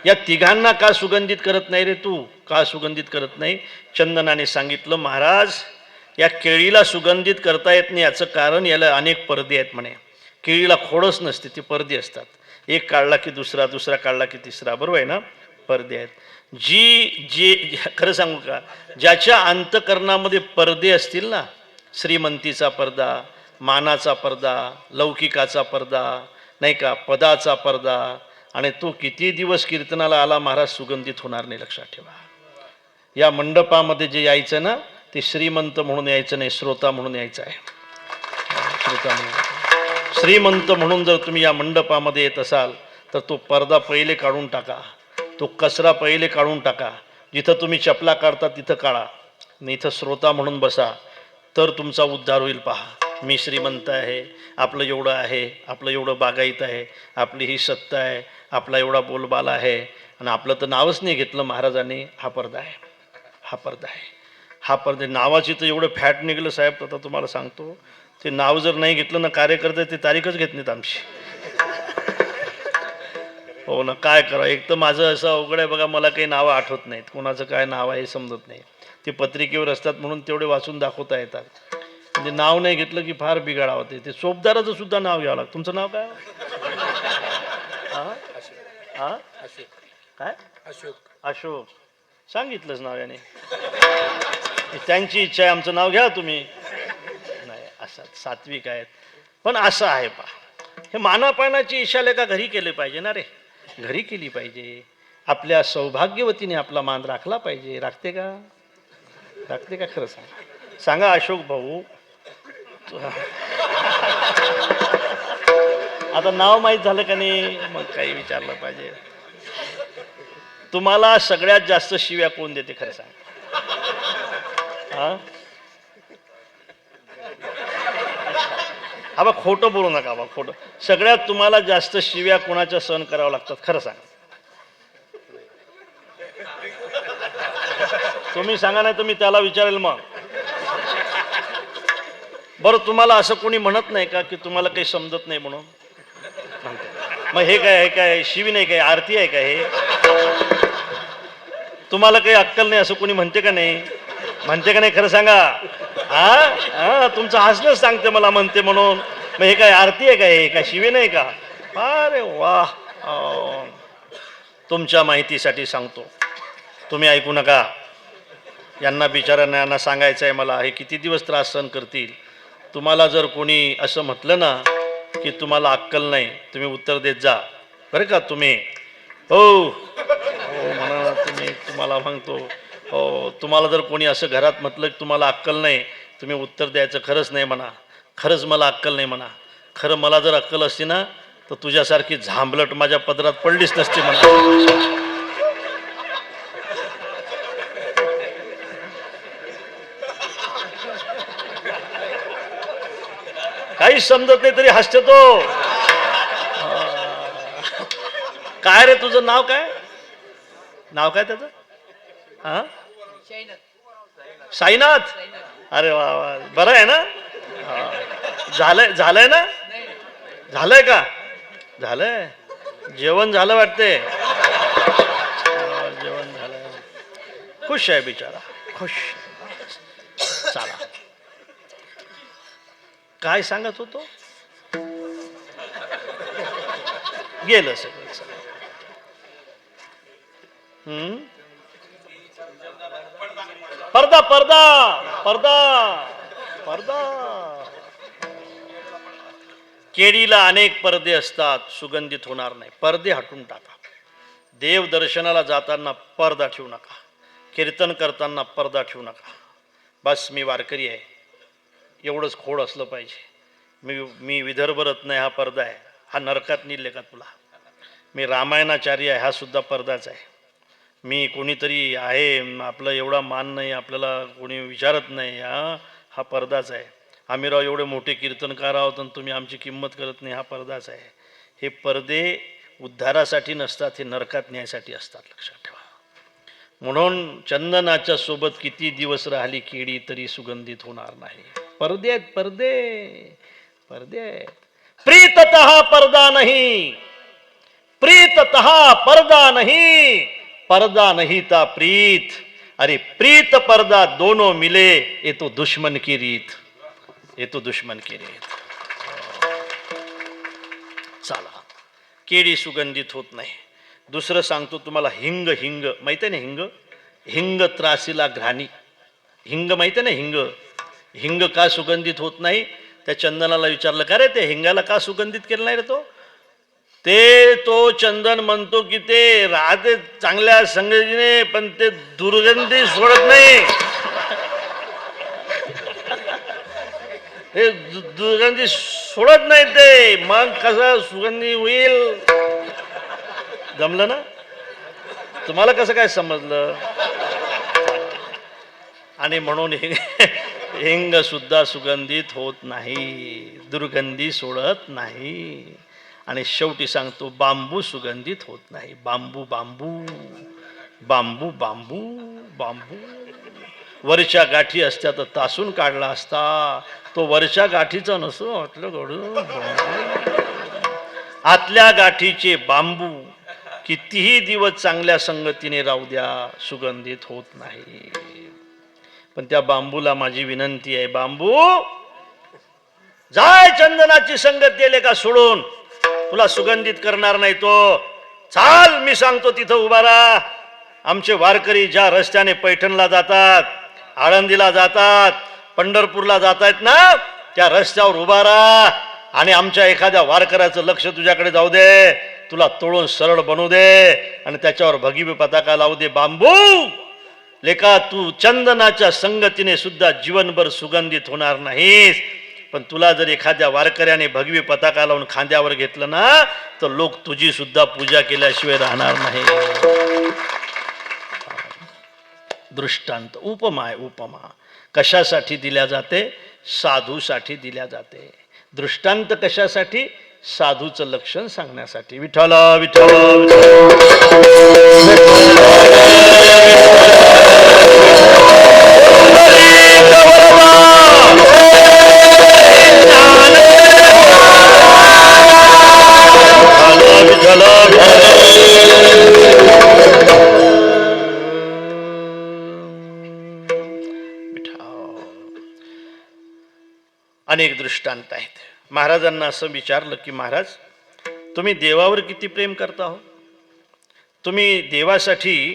या तिघांना का सुगंधित करत नाही रे तू? का सुगंधित करत नाही? चंदनाने सांगितलं महाराज, या केळीला सुगंधित करता येत नाही, याचं कारण याला अनेक पडदे आहेत म्हणे. केळीला खोडच नसते, ती पडदे असतात. एक काढला की दुसरा, दुसरा काढला की तिसरा, बरोबर आहे ना, पडदे आहेत. जी खरं सांगू का, ज्याच्या अंतकरणामध्ये पडदे असतील ना, श्रीमंतीचा पडदा, मानाचा पडदा, लौकिकाचा पडदा नाही का, पदाचा पडदा, आणि तो किती दिवस कीर्तनाला आला महाराज, सुगंधित होणार नाही. लक्षात ठेवा. या मंडपामध्ये जे यायचं ना, ते श्रीमंत म्हणून यायचं नाही, श्रोता म्हणून यायचं आहे. श्रोता म्हणून, श्रीमंत म्हणून जर तुम्ही या मंडपामध्ये येत असाल तर तो पडदा पहिले काढून टाका, तो कचरा पहिले काढून टाका. जिथं तुम्ही चपला काढता तिथं काढा, आणि इथं श्रोता म्हणून बसा, तर तुमचा उद्धार होईल. पहा, मी श्रीमंत आहे, आपलं एवढं आहे, आपलं एवढं बागायत आहे, आपली ही सत्ता आहे, आपला एवढा बोलबाला आहे, आणि आपलं तर नावच नाही घेतलं महाराजांनी. हा पडदा आहे, हा पडदा आहे, हा पडदा. नावाची तर एवढं फॅट निघलं साहेब, आता तुम्हाला सांगतो, ते नाव जर नाही घेतलं ना कार्यकर्ते, ते तारीखच घेत नाहीत आमची. हो ना, काय करा. एक तर माझं असं अवघड आहे बघा, मला काही नावं आठवत नाहीत, कोणाचं काय नाव आहे समजत नाही. ते पत्रिकेवर असतात म्हणून तेवढे वाचून दाखवता येतात. म्हणजे नाव नाही घेतलं की फार बिघाडा होते. ते चोपदाराचं सुद्धा नाव घ्यावं लागतं. तुमचं नाव काय? काय? अशोक. सांगितलंच नाव याने. त्यांची इच्छा आहे, आमचं नाव घ्या तुम्ही. नाही, असं सात्विक आहेत. पण असं आहे पहा, हे मानापानाची इशालेखा घरी केली पाहिजे ना रे, घरी केली पाहिजे. आपल्या सौभाग्यवतीने आपला मान राखला पाहिजे. राखते का? राखते का? खरं सांगा अशोक भाऊ. आता नाव माहीत झालं का नाही, मग काही विचारलं पाहिजे. तुम्हाला सगळ्यात जास्त शिव्या कोण देते खरं सांग? हा बा, खोटं बोलू नका बा, खोटं. सगळ्यात तुम्हाला जास्त शिव्या कोणाच्या सहन करावं लागतात खरं सांग? तुम्ही सांगा, नाही तर मी त्याला विचारेल. मग बरं, तुम्हाला असं कोणी म्हणत नाही का की तुम्हाला काही समजत नाही म्हणून? मग हे काय शिवी नाही, काय आरती आहे का? हे तुम्हाला काही अक्कल नाही असं कोणी म्हणते का नाही? म्हणते का नाही? खरं सांगा. हा, तुमचं हसणंच सांगते मला म्हणते म्हणून. मग हे काय आरती आहे का? हे काय शिवी नाही का? अरे वा. तुमच्या माहितीसाठी सांगतो, तुम्ही ऐकू नका. यांना बिचाऱ्यांना, यांना सांगायचं आहे मला, हे किती दिवस त्रास सहन करतील. तुम्हाला जर कोणी असं म्हटलं ना की तुम्हाला अक्कल नाही, तुम्ही उत्तर देत जा बरं का. तुम्ही हो म्हणा, तुम्हाला सांगतो, हो, तुम्हाला जर कोणी असं घरात म्हटलं की तुम्हाला अक्कल नाही, तुम्ही उत्तर द्यायचं खरंच नाही म्हणा, खरंच मला अक्कल नाही म्हणा. खरं मला जर अक्कल असती ना तर तुझ्यासारखी झांबलट माझ्या पदरात पडलीच नसती म्हणा. काहीच समजत नाही तरी हसते तो. काय रे तुझं नाव काय? नाव काय त्याचं? हा, साईनाथ. अरे वा वा, बरं आहे ना? झालंय ना? झालंय का? झालंय. जेवण झालं वाटते. जेवण झालं. खुश आहे बिचारा, खुश. चला, काय सांगत होतो, गेलं सगळं. पडदा पडदा पडदा पडदा. केळीला अनेक पडदे असतात, सुगंधित होणार नाही. पडदे हटून टाका. देव दर्शनाला जाताना पडदा ठेवू नका, कीर्तन करताना पडदा ठेवू नका. बस मी वारकरी आहे एवढंच खोड असलं पाहिजे. मी विदर्भ रत्न आहे, हा पडदा आहे. हा नरकात नेले का तुला? मी रामायणाचार्य आहे, हा सुद्धा पडदाच आहे. मी कोणीतरी आहे, आपलं एवढा मान नाही, आपल्याला कोणी विचारत नाही, हा पडदाच आहे. आम्हीराव एवढे मोठे कीर्तनकार आहोत आणि तुम्ही आमची किंमत करत नाही, हा पडदाच आहे. हे पडदे उद्धारासाठी नसतात, हे नरकात न्यायसाठी असतात, लक्षात ठेवा. म्हणून चंदनाच्या सोबत किती दिवस राहिली केळी तरी सुगंधित होणार नाही. पडदे आहेत, पडदे पडदे आहेत. प्रीततः पर्दा नहीं, प्रीततः पर्दा नहीं, पर्दा नहीं ता प्रीत. अरे प्रीत पर्दा दोनों मिले, ये तो दुश्मन की रीत, ये तो दुश्मन की रीत. चला, केळी सुगंधित होत नाही. दुसरं सांगतो तुम्हाला, हिंग. हिंग माहिती आहे ना? हिंग, हिंग त्रासीला घ्राणी. हिंग माहिती आहे ना? हिंग. हिंग का सुगंधित होत नाही? त्या चंदनाला विचारलं, का रे ते हिंगाला का सुगंधित केलं नाही रे? तो चंदन म्हणतो की ते राहते चांगल्या संगतीने, पण ते दुर्गंधी सोडत नाही. हे दुर्गंधी सोडत नाही ते, मग कसं सुगंधी होईल? जमलं ना? तुम्हाला कसं काय समजलं? आणि म्हणून हिंग सुद्धा सुगंधित होत नाही, दुर्गंधी सोडत नाही. आणि शेवटी सांगतो, बांबू सुगंधित होत नाही. बांबू बांबू बांबू बांबू बांबू. वरच्या गाठी असत्या तर तासून काढला असता, तो वरच्या गाठीचा नसो म्हटलं घडू. आतल्या गाठीचे बांबू कितीही दिवस चांगल्या संगतीने राहू द्या, सुगंधित होत नाही. पण त्या बांबूला माझी विनंती आहे, बांबू जाय, चंदनाची संगत गेले का सोडून, तुला सुगंधित करणार नाही तो. चाल, मी सांगतो तिथं उभा राहा. आमचे वारकरी ज्या रस्त्याने पैठणला जातात, आळंदीला जातात, पंढरपूरला जातायत ना, त्या रस्त्यावर उभा राहा आणि आमच्या एखाद्या वारकऱ्याचं लक्ष तुझ्याकडे जाऊ दे, तुला तोडून सरळ बनवू दे आणि त्याच्यावर भगवी पताका लावू दे. बांबू लेका, तू चंदनाच्या संगतीने सुद्धा जीवनभर सुगंधित होणार नाहीस, पण तुला जर एखाद्या वारकऱ्याने भगवी पताका लावून खांद्यावर घेतलं ना, तर लोक तुझी सुद्धा पूजा केल्याशिवाय राहणार नाही. दृष्टांत, उपमा आहे. उपमा कशासाठी दिल्या जाते? साधूसाठी दिल्या जाते. दृष्टांत कशासाठी? साधूचं लक्षण सांगण्यासाठी. विठ्ठल विठ्ठल अनेक दृष्टांत आहेत. महाराजांना असं विचारलं की, महाराज तुम्ही देवावर किती प्रेम करता हो? तुम्ही देवासाठी,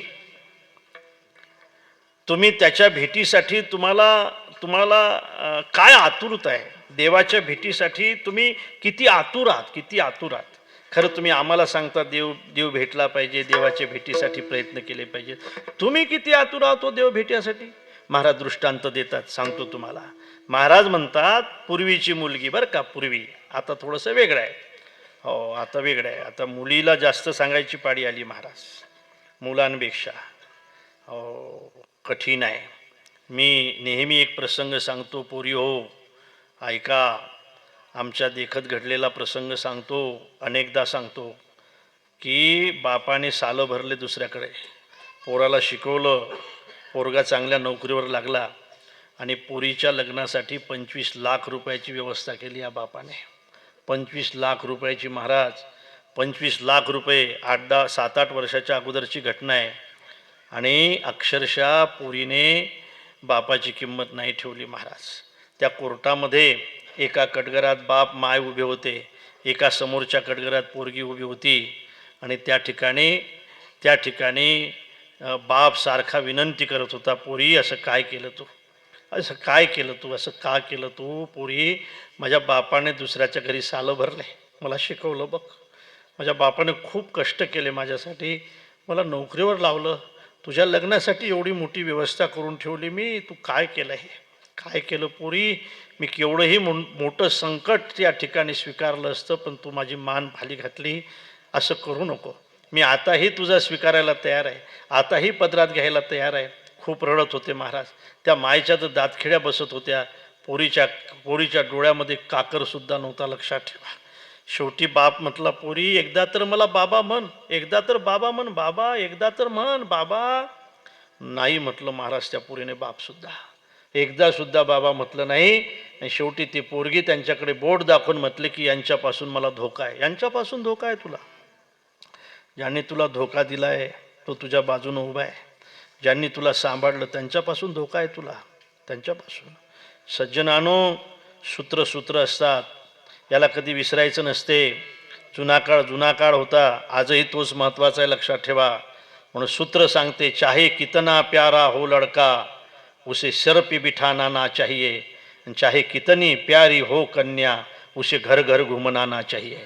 तुम्ही त्याच्या भेटीसाठी तुम्हाला काय आतुरता आहे? देवाच्या भेटीसाठी तुम्ही किती आतुर आहात, किती आतुर आहात. खरं तुम्ही आम्हाला सांगता देव भेटला पाहिजे, देवाच्या भेटीसाठी प्रयत्न केले पाहिजे. तुम्ही किती आतुर आहात हो देव भेटीसाठी? महाराज दृष्टांत देतात, सांगतो तुम्हाला. महाराज म्हणतात, पूर्वीची मुलगी, बरं का, पूर्वी, आता थोडंसं वेगळं आहे. हो, आता वेगळं आहे. आता मुलीला जास्त सांगायची पाळी आली महाराज, मुलांपेक्षा. हो, कठीण आहे. मी नेहमी एक प्रसंग सांगतो, पोरी हो ऐका. आमच्या देखत घडलेला प्रसंग सांगतो, अनेकदा सांगतो की बापाने सालं भरले दुसऱ्याकडे, पोराला शिकवलं, पोरगा चांगल्या नोकरीवर लागला आणि पोरीच्या लग्नासाठी 25 लाख रुपयाची व्यवस्था केली या बापाने. 25 लाख रुपयाची. महाराज 25 लाख रुपये 7-8 वर्षाच्या अगोदरची घटना आहे. आणि अक्षरशः पोरीने बापाची किंमत नाही ठेवली महाराज. त्या कोर्टामध्ये एका कटघरात बाप माय उभे होते, एका समोरच्या कटघरात पोरगी उभी होती. आणि त्या ठिकाणी बाप सारखा विनंती करत होता, पोरी असं काय केलं तू, असं काय केलं तू, असं का केलं तू पोरी. माझ्या बापाने दुसऱ्याच्या घरी सालं भरले, मला शिकवलं बघ. माझ्या बापाने खूप कष्ट केले माझ्यासाठी, मला नोकरीवर लावलं, तुझ्या लग्नासाठी एवढी मोठी व्यवस्था करून ठेवली मी, तू काय केलं, हे काय केलं पोरी. मी केवढंही मोठं संकट त्या ठिकाणी स्वीकारलं असतं, पण तू माझी मान खाली घातली. असं करू नको. मी आताही तुझा स्वीकारायला तयार आहे, आताही पदरात घ्यायला तयार आहे. खूप रडत होते महाराज. त्या मायच्या तर दातखिळ्या बसत होत्या. पोरीच्या डोळ्यामध्ये काकरसुद्धा नव्हता, लक्षात ठेवा. शेवटी बाप म्हटला, पोरी एकदा तर मला बाबा म्हण, एकदा तर बाबा म्हण, बाबा एकदा तर म्हण बाबा. नाही म्हटलं महाराज त्या पोरीने बापसुद्धा, एकदा सुद्धा बाबा म्हटलं नाही. आणि शेवटी ती पोरगी त्यांच्याकडे बोट दाखवून म्हटले की यांच्यापासून मला धोका आहे, यांच्यापासून धोका आहे तुला. ज्यांनी तुला धोका दिला आहे तो तुझ्या बाजूनं उभा आहे, ज्यांनी तुला सांभाळलं त्यांच्यापासून धोका आहे तुला, त्यांच्यापासून. सज्जनानो, सूत्र असतात, याला कधी विसरायचं नसते. जुना काळ होता, आजही तोच महत्त्वाचा आहे, लक्षात ठेवा. म्हणून सूत्र सांगते, चाहे कितना प्यारा हो लड़का उसे सर पे बिठाना ना चाहिए, चाहे कितनी प्यारी हो कन्या उसे घर घर घुमनाना चाहिए.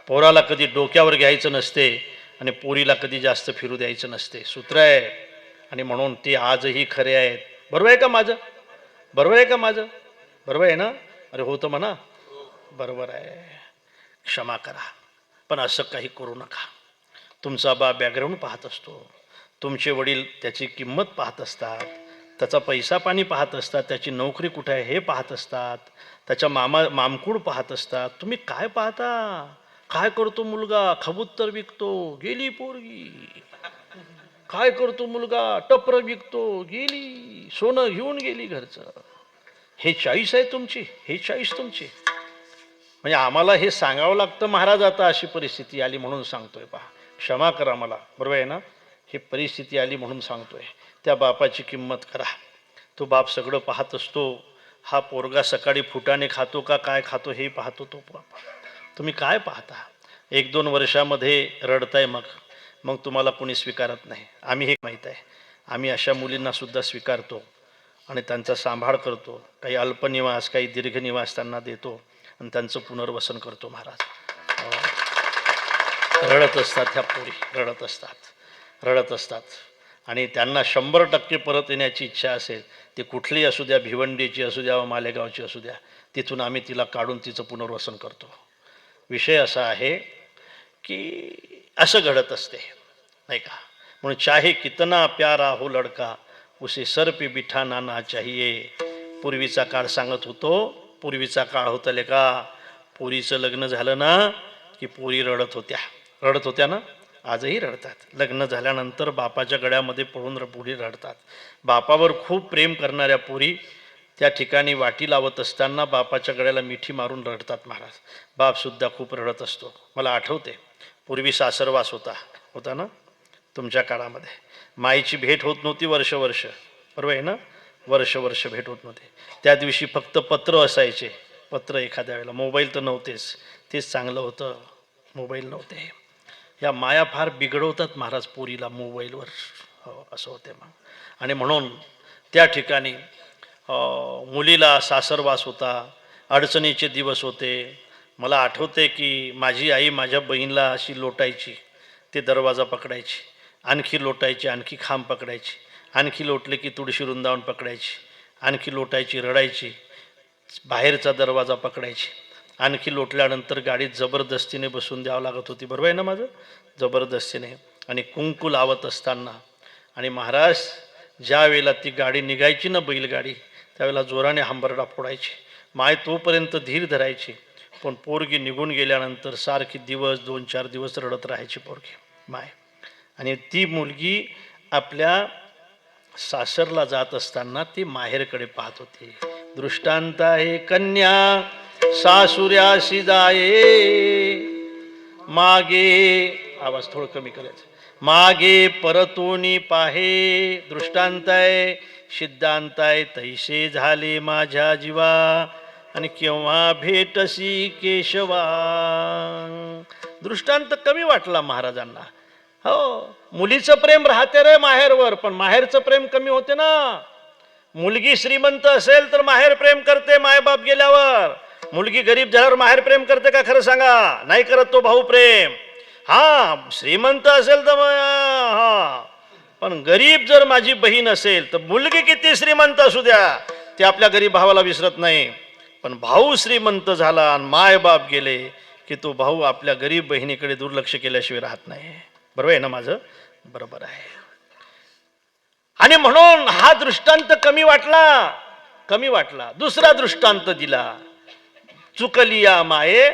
पोराला कधी डोक्यावर घ्यायचं नसते आणि पोरीला कधी जास्त फिरू द्यायचं नसते, सूत्र आहे. आणि म्हणून ते आजही खरे आहेत. बरोबर आहे का माझं, बरोबर आहे का माझं, बरोबर आहे ना. अरे होतं म्हणा, बरोबर आहे. क्षमा करा, पण असं काही करू नका. तुमचा बा बॅकग्राऊंड पाहत असतो, तुमचे वडील त्याची किंमत पाहत असतात, त्याचा पैसा पाणी पाहत असतात, त्याची नोकरी कुठे आहे हे पाहत असतात, त्याच्या मामकूड पाहत असतात. तुम्ही काय पाहता, काय करतो मुलगा, कबूतर विकतो, गेली पोरगी. काय करतो मुलगा, टपर विकतो, गेली, सोनं घेऊन गेली घरचं. हे चॉईस आहे तुमची, हे चॉईस तुमची. म्हणजे आम्हाला हे सांगावं लागतं महाराज, आता अशी परिस्थिती आली म्हणून सांगतोय. पहा, क्षमा करा मला, बरोबर आहे ना. ही परिस्थिती आली म्हणून सांगतोय. त्या बापाची किंमत करा. तो बाप सगळं पाहत असतो. हा पोरगा सकाळी फुटाणे खातो का काय खातो हे पाहतो तो बाप. तुम्ही काय पाहता. 1-2 वर्षामध्ये रडताय, मग तुम्हाला कोणी स्वीकारत नाही. आम्ही हे माहीत आहे, आम्ही अशा मुलींना सुद्धा स्वीकारतो आणि त्यांचा सांभाळ करतो. काही अल्पनिवास, काही दीर्घनिवास त्यांना देतो आणि त्यांचं पुनर्वसन करतो महाराज. रडत असतात ह्या पोरी, रडत असतात. आणि त्यांना 100% परत येण्याची इच्छा असेल, ती कुठलीही असू द्या, भिवंडीची असू द्या व मालेगावची असू द्या, तिथून आम्ही तिला काढून तिचं पुनर्वसन करतो. विषय असा आहे की असं घडत असते, नाही का. म्हणून चाहे कितना प्यारा हो लड़का उसे सर पे बिठाना ना चाहिए. पूर्वीचा काळ सांगत होतो, पूर्वीचा काळ होता लेका. पोरीचं लग्न झालं ना की पोरी रडत होत्या ना, आजही रडतात. लग्न झाल्यानंतर बापाच्या गळ्यामध्ये पडून पोरी रडतात. बापावर खूप प्रेम करणाऱ्या पोरी त्या ठिकाणी वाटी लावत असताना बापाच्या गळ्याला मिठी मारून रडतात महाराज. बापसुद्धा खूप रडत असतो. मला आठवते, पूर्वी सासरवास होता ना तुमच्या काळामध्ये. माईची भेट होत नव्हती वर्ष, बरोबर आहे ना, वर्ष भेट होत नव्हते. त्या दिवशी फक्त पत्र असायचे, पत्र एखाद्या वेळेला. मोबाईल तर नव्हतेच, तेच चांगलं होतं, मोबाईल नव्हते. या माया फार बिघडवतात महाराज पोरीला मोबाईलवर, हो असं होते मग. आणि म्हणून त्या ठिकाणी मुलीला सासरवास होता, अडचणीचे दिवस होते. मला आठवते की माझी आई माझ्या बहिणीला अशी लोटायची, ते दरवाजा पकडायची, आणखी लोटायची, आणखी खांब पकडायची, आणखी लोटले की तुळशी वृंदावन पकडायची, आणखी लोटायची, रडायची, बाहेरचा दरवाजा पकडायची, आणखी लोटल्यानंतर गाडीत जबरदस्तीने बसून द्यावं लागत होती, बरोबर आहे ना माझं, जबरदस्तीने. आणि कुंकू लावत असताना, आणि महाराज ज्या वेळेला ती गाडी निघायची ना, बैलगाडी, त्यावेळेला जोराने हंबरडा फोडायची. माय तोपर्यंत धीर धरायची, पण पोरगी निघून गेल्यानंतर सारखी दिवस 2-4 दिवस रडत राहायची पोरगी माय. आणि ती मुलगी आपल्या सासरला जात असताना ती माहेरकडे पाहत होती. दृष्टांत आहे कन्या सासुऱ्याशी जाये मागे. आवाज थोडं कमी करायचं. मागे परतोनी पाहे दृष्टांताय सिद्धांताय तैसे झाले माझ्या जीवा आणि केव्हा भेटसी केशवा. दृष्टांत कमी वाटला महाराजांना. हो, मुलीचं प्रेम राहते रे माहेरवर, पण माहेरचं प्रेम कमी होते ना. मुलगी श्रीमंत असेल तर माहेर प्रेम करते मायबाप गेल्यावर. मुलगी गरीब झाल्यावर माहेर प्रेम करते का? खरं सांगा, नाही करत तो भाऊ प्रेम. हा, श्रीमंत असेल तर हा, पण गरीब जर माझी बहीण असेल तर मुलगी किती श्रीमंत असू द्या, ते आपल्या गरीब भावाला विसरत नाही. पण भाऊ श्रीमंत झाला आणि मायबाप गेले की तो भाऊ आपल्या गरीब बहिणीकडे दुर्लक्ष केल्याशिवाय राहत नाही. बरोबर आहे ना माझं? बरोबर आहे. आणि म्हणून हा दृष्टांत कमी वाटला. दुसरा दृष्टांत दिला. चुकलिया माये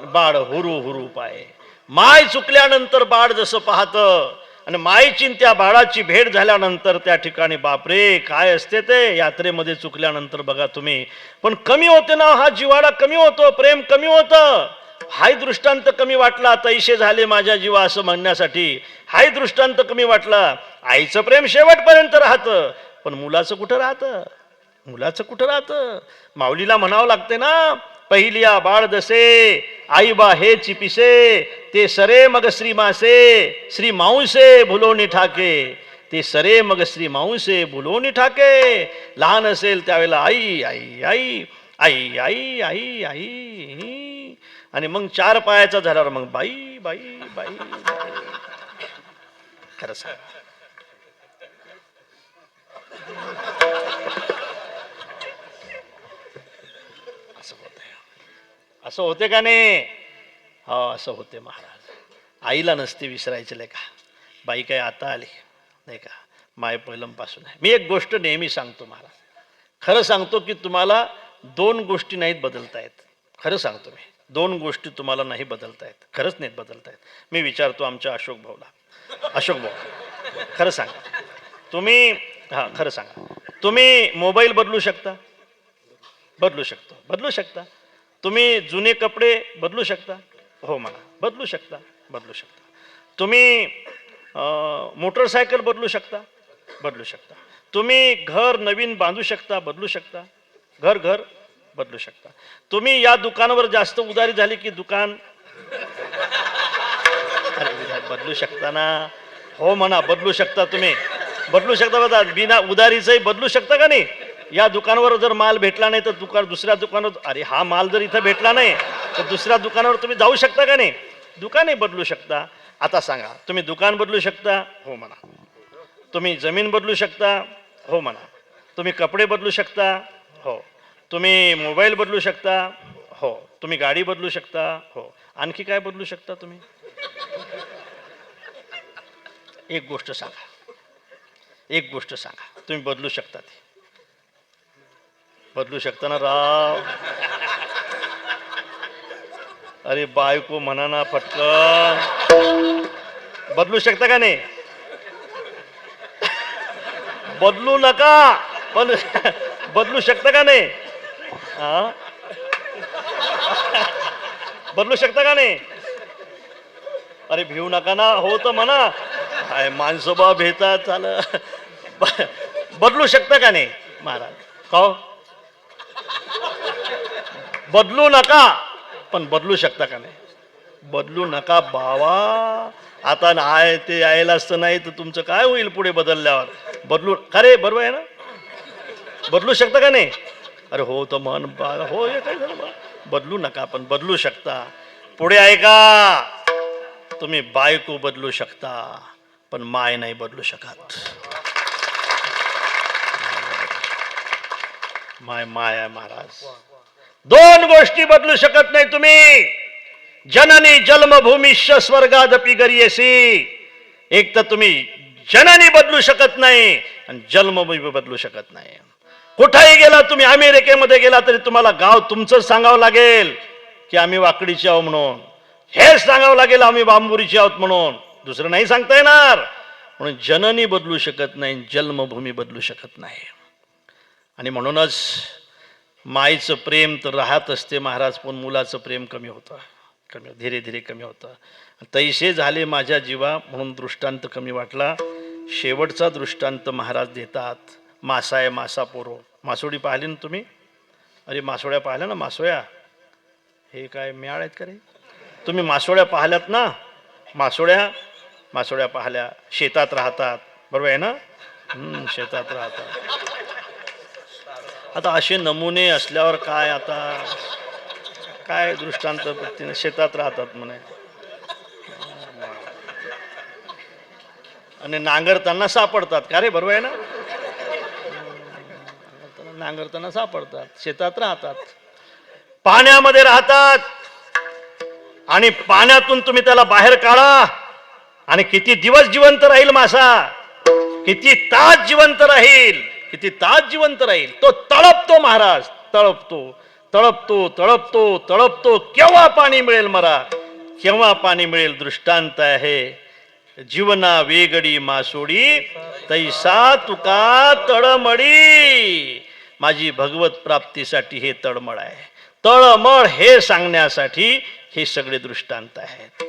बाळ हुरू हुरू पाये. माय चुकल्यानंतर बाळ जसं पाहतं आणि मायची त्या बाळाची भेट झाल्यानंतर त्या ठिकाणी बापरे काय असते ते यात्रेमध्ये चुकल्यानंतर बघा तुम्ही. पण कमी होते ना, हा जिव्हाळा कमी होतो, प्रेम कमी होतं. हाय दृष्टांत कमी वाटला. तैसे झाले माझ्या जीवा असं म्हणण्यासाठी हाय दृष्टांत कमी वाटला. आईचं प्रेम शेवटपर्यंत राहतं, पण मुलाचं कुठं राहतं? माऊलीला म्हणावं लागते ना, पहिलिया बाळ जसे आई बा हे चिपिसे ते सरे मग श्री मासे श्री माऊसे भुलोनी ठाके. ते सरे मग श्री माऊसे भुलोनी ठाके. लहान असेल त्यावेळेला आई आई आई आई आई आई आई, आणि मग 4 पायाचा झाल्यावर मग बाई बाई बाई. खरं सांग, असं होते का नाही? हो, असं होते महाराज. आईला नसते विसरायचे लेका. बाई काय आता आली नाही का, माय पहिलंपासून आहे. मी एक गोष्ट नेहमी सांगतो महाराज, खरं सांगतो की तुम्हाला 2 गोष्टी नाहीत बदलता येत. खरं सांगतो मी, 2 गोष्टी तुम्हाला नाही बदलता येत, खरंच नाहीत बदलता येत. मी विचारतो आमच्या अशोक भाऊला, अशोक भाऊ खरं सांगा तुम्ही, हां खरं सांगा, तुम्ही मोबाईल बदलू शकता? बदलू शकता. तुम्ही जुने कपडे बदलू शकता? हो म्हणा, बदलू शकता. तुम्ही मोटरसायकल बदलू शकता? बदलू शकता. तुम्ही घर नवीन बांधू शकता? बदलू शकता. घर बदलू शकता. तुम्ही या दुकानावर जास्त उधारी झाली की दुकान बदलू शकता ना? हो म्हणा, बदलू शकता. तुम्ही बदलू शकता. बघा, बिना उधारीचंही बदलू शकता का नाही? या दुकानावर जर माल भेटला नाही तर दुसऱ्या दुकानावर, अरे हा माल जर इथं भेटला नाही तर दुसऱ्या दुकानावर तुम्ही जाऊ शकता का नाही? दुकानही बदलू शकता. आता सांगा, तुम्ही दुकान बदलू शकता? हो म्हणा. तुम्ही जमीन बदलू शकता? हो म्हणा. तुम्ही कपडे बदलू शकता? हो. तुम्ही मोबाईल बदलू शकता? हो. तुम्ही गाडी बदलू शकता? हो. आणखी काय बदलू शकता तुम्ही? एक गोष्ट सांगा, तुम्ही बदलू शकता. ती बदलू शकता ना राव? अरे बायको म्हणा ना पटकन. बदलू शकता का नाही? बदलू नका, पण बदलू शकता का नाही? बदलू शकता का नाही? अरे भिवू नका ना, हो तर म्हणा. काय माणसं बा भेटतात, चाल. बदलू शकता का नाही महाराज? का बदलू नका, पण बदलू शकता का नाही? बदलू नका बावा. आता आहे ते यायला असतं नाही तर तुमचं काय होईल पुढे बदलल्यावर? बदलू खरे, बरोबर आहे ना? बदलू शकता का नाही? अरे हो तर मन हो, हे काय झालं? बदलू नका, पण बदलू शकता. पुढे ऐका, तुम्ही बायको बदलू शकता, पण माय नाही बदलू शकत. माय आहे महाराज. 2 गोष्टी बदलू शकत नाही तुम्ही. जननी जन्मभूमीश्च स्वर्गादपि गरीयसी. एक तर तुम्ही जननी बदलू शकत नाही आणि जन्मभूमी बदलू शकत नाही. कुठेही गेला तुम्ही, अमेरिकेमध्ये गेला तरी तुम्हाला गाव तुमचं सांगावं लागेल की आम्ही वाकडीचे आहोत म्हणून. हेच सांगावं लागेल आम्ही बांबुरीचे आहोत म्हणून. दुसरं नाही सांगता येणार. म्हणून जननी बदलू शकत नाही, जन्मभूमी बदलू शकत नाही. आणि म्हणूनच माईचं प्रेम तर राहत असते महाराज, पण मुलाचं प्रेम कमी होतं. कमी धीरे धीरे कमी होतं. तैसे झाले माझ्या जीवा म्हणून दृष्टांत कमी वाटला. शेवटचा दृष्टांत महाराज देतात. मासा आहे मासा पोरो. मासोळी पाहिली ना तुम्ही? अरे मासोळ्या पाहिल्या ना? मासोळ्या हे काय म्याळ आहेत का रे? तुम्ही मासोळ्या पाहिल्यात ना? मासोळ्या पाहिल्या. शेतात राहतात, बरोबर आहे ना? शेतात राहतात. आता असे नमुने असल्यावर काय, आता काय दृष्टांत पद्धतीने शेतात राहतात म्हणे. आणि नांगरताना सापडतात का रे? बरोबर आहे ना? नांगरताना सापडतात, शेतात राहतात, पाण्यामध्ये राहतात. आणि पाण्यातून तुम्ही त्याला बाहेर काढा आणि किती दिवस जिवंत राहील मासा? किती तास जिवंत राहील? किती तास जिवंत राहील? तो तळपतो महाराज, तळपतो तळपतो तळपतो तळपतो. केव्हा पाणी मिळेल मला? केव्हा पाणी मिळेल? दृष्टांत आहे. जीवना वेगडी मासोडी तैसा तुका तळमळी. माझी भगवत प्राप्तीसाठी हे तळमळ आहे. तळमळ हे सांगण्यासाठी हे सगळे दृष्टांत आहेत.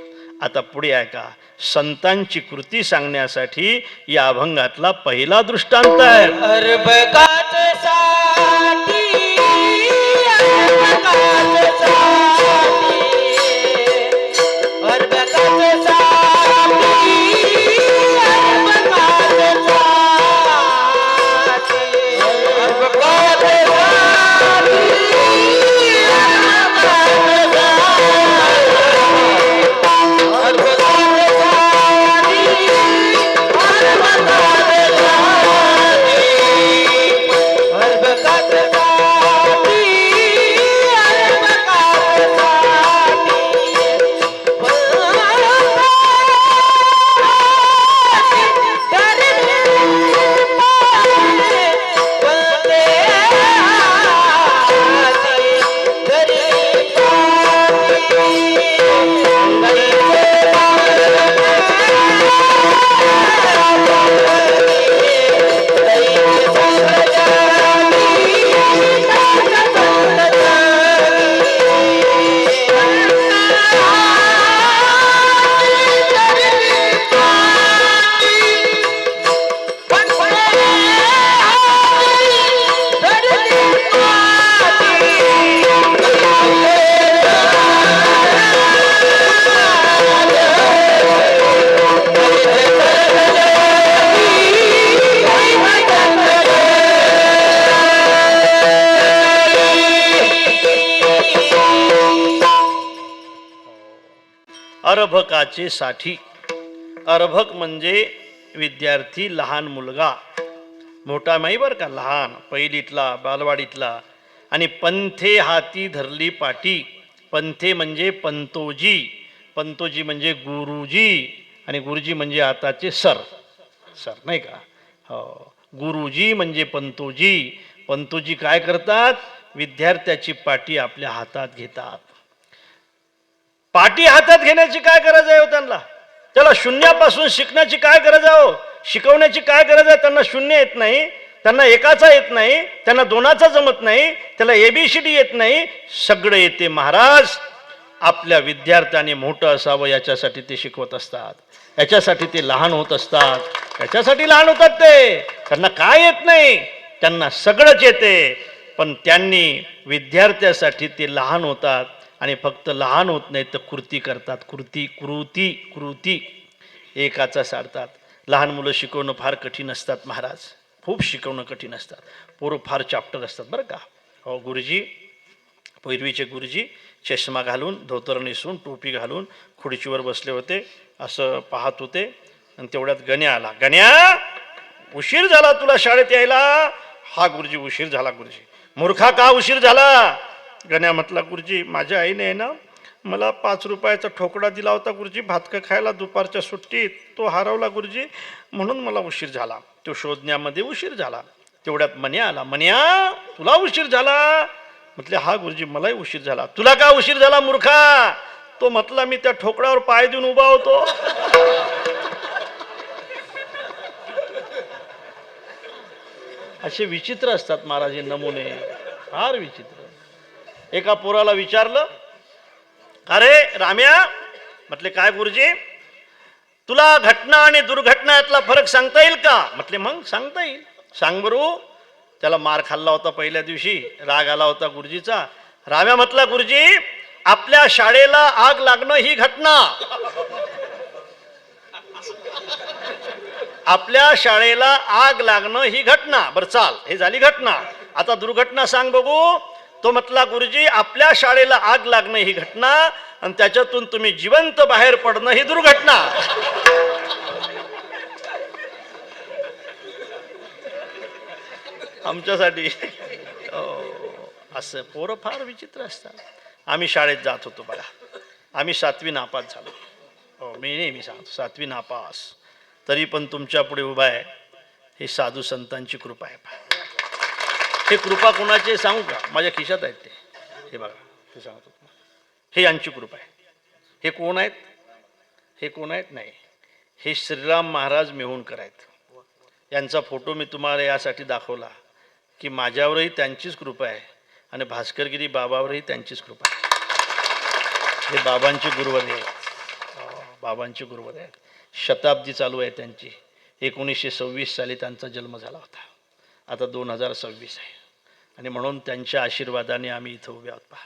आता पुढे ऐका. संतांची कृती सांगण्यासाठी या अभंगातला पहिला दृष्टांत आहे. अर्भकाचे साठी. अर्भक म्हणजे विद्यार्थी, लहान मुलगा, मोठा नाही बरं का, लहान, पहिलीतला, बालवाडीतला. आणि पंथे हाती धरली पाटी. पंथे म्हणजे पंतोजी. पंतोजी म्हणजे गुरुजी. आणि गुरुजी म्हणजे आताचे सर नाही का? हो, गुरुजी म्हणजे पंतोजी. पंतोजी काय करतात? विद्यार्थ्याची पाटी आपल्या हातात घेतात. पाटी हातात घेण्याची काय गरज आहे हो त्यांना? त्याला शून्यापासून शिकण्याची काय गरज आहे हो? शिकवण्याची काय गरज आहे? त्यांना शून्य येत नाही, त्यांना एकाचा येत नाही, त्यांना दोनाचा जमत नाही, त्याला एबीसीडी येत नाही, सगळं येते महाराज. आपल्या विद्यार्थ्याने मोठं असावं याच्यासाठी ते शिकवत असतात, याच्यासाठी ते लहान होत असतात, याच्यासाठी लहान होतात ते. त्यांना काय येत नाही, त्यांना सगळंच येते. पण त्यांनी विद्यार्थ्यासाठी ते लहान होतात. आणि फक्त लहान होत नाही तर कृती करतात. कृती एकाचा सारतात. लहान मुलं शिकवणं फार कठीण असतात महाराज, खूप शिकवणं कठीण असतात. पोरं फार चाप्टर असतात बरं का. हो, गुरुजी, पैरवीचे गुरुजी चष्मा घालून, धोतर नेसून, टोपी घालून खुर्चीवर बसले होते. असं पाहत होते आणि तेवढ्यात गण्या आला. गण्या, उशीर झाला तुला शाळेत यायला. हा गुरुजी, उशीर झाला गुरुजी. मूर्खा, का उशीर झाला? गण्या म्हटला, गुरुजी, माझ्या आईने आहे ना मला 5 रुपयाचा ठोकळा दिला होता गुरुजी, भातकं खायला दुपारच्या सुट्टीत. तो हरवला गुरुजी, म्हणून मला उशीर झाला. तो शोधण्यामध्ये उशीर झाला. तेवढ्यात मन्या आला. मन्या, तुला उशीर झाला? म्हटले, हा गुरुजी, मलाही उशीर झाला. तुला का उशीर झाला मूर्खा? तो म्हटला, मी त्या ठोकळ्यावर पाय देऊन उभा होतो. असे विचित्र असतात महाराज हे नमुने, फार विचित्र. एका पोराला विचारलं, का रे राम्या? म्हटले काय गुरुजी? तुला घटना आणि दुर्घटना यातला फरक सांगता येईल का? म्हटले मग सांगता येईल. सांग बरू. त्याला मार खाल्ला होता पहिल्या दिवशी, राग आला होता गुरुजीचा. राम्या म्हटला गुरुजी, आपल्या शाळेला आग लागणं ही घटना, आपल्या शाळेला आग लागणं ही घटना. बरं चाल, हे झाली घटना. आता दुर्घटना सांग बघू. तो म्हटला गुरुजी, आपल्या शाळेला आग लागणं ही घटना आणि त्याच्यातून तुम्ही जिवंत बाहेर पडणं ही दुर्घटना. आमच्यासाठी असं पोरं फार विचित्र असतात. आम्ही शाळेत जात होतो बघा. आम्ही 7वी नापास झालो. हो, मी नेहमी सांगतो 7वी नापास, तरी पण तुमच्या पुढे उभा आहे. ही साधू संतांची कृपा आहे. हे कृपा कोणाचे सांगू का? माझ्या खिशात आहेत ते. हे बघा, हे सांगतो. हे यांची कृपा आहे. हे कोण आहेत? हे कोण आहेत? नाही, हे श्रीराम महाराज मेहुणकर आहेत. यांचा फोटो मी तुम्हाला यासाठी दाखवला की माझ्यावरही त्यांचीच कृपा आहे आणि भास्करगिरी बाबावरही त्यांचीच कृपा आहे. हे बाबांचे गुरुवर्य आहेत. बाबांचे गुरुवर्य आहेत. शताब्दी चालू आहे त्यांची. 1926 साली त्यांचा जन्म झाला होता. आता 2026 आहे आणि म्हणून त्यांच्या आशीर्वादाने आम्ही इथं उभे आहोत. पहा,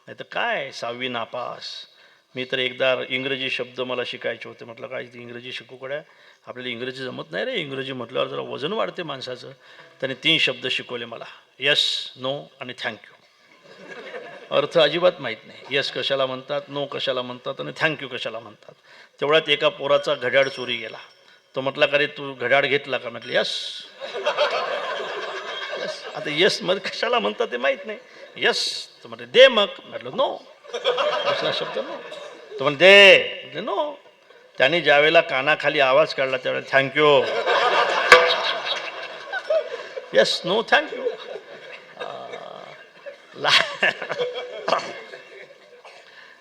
नाही तर काय 6वी नापास. मी तर एकदा इंग्रजी शब्द मला शिकायचे होते. म्हटलं काय इंग्रजी शिकू कड्या, आपल्याला इंग्रजी जमत नाही रे. इंग्रजी म्हटल्यावर जरा वजन वाढते माणसाचं. त्याने 3 शब्द शिकवले मला, यस, नो आणि थँक्यू. अर्थ अजिबात माहीत नाही. यस कशाला म्हणतात, नो कशाला म्हणतात आणि थँक्यू कशाला म्हणतात. तेवढ्यात एका पोराचा घड्याळ चोरी गेला. तो म्हटला का रे तू घड्याळ घेतला का? म्हटलं यस. यस. आता यस मध्ये कशाला म्हणतात ते माहीत नाही. यस. तो म्हटलं दे मग. म्हटलं नो. दुसरा शब्द नो. तो म्हण दे. नो. त्याने ज्यावेळेला कानाखाली आवाज काढला त्यावेळेला थँक्यू. Yes, no, thank you.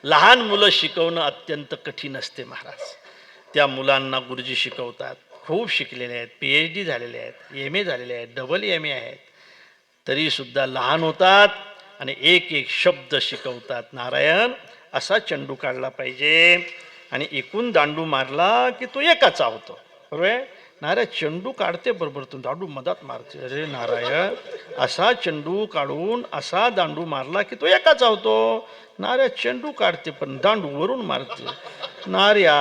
लहान मुलं शिकवणं अत्यंत कठीण असते महाराज. त्या मुलांना गुरुजी शिकवतात. खूप शिकलेले आहेत, PhD झालेले आहेत, MA झालेले आहेत, MA आहेत, तरीसुद्धा लहान होतात आणि एक एक शब्द शिकवतात. नारायण असा चेंडू काढला पाहिजे आणि एकूण दांडू मारला की तो एकाचा होतो. बरोबर आहे? नारायण चेंडू काढते बरोबर, तू दांडू मधात मारते. अरे नारायण असा चेंडू काढून असा दांडू मारला की तो एकाचा होतो. नाऱ्या चेंडू काढते पण दांडू वरून मारते. नार्या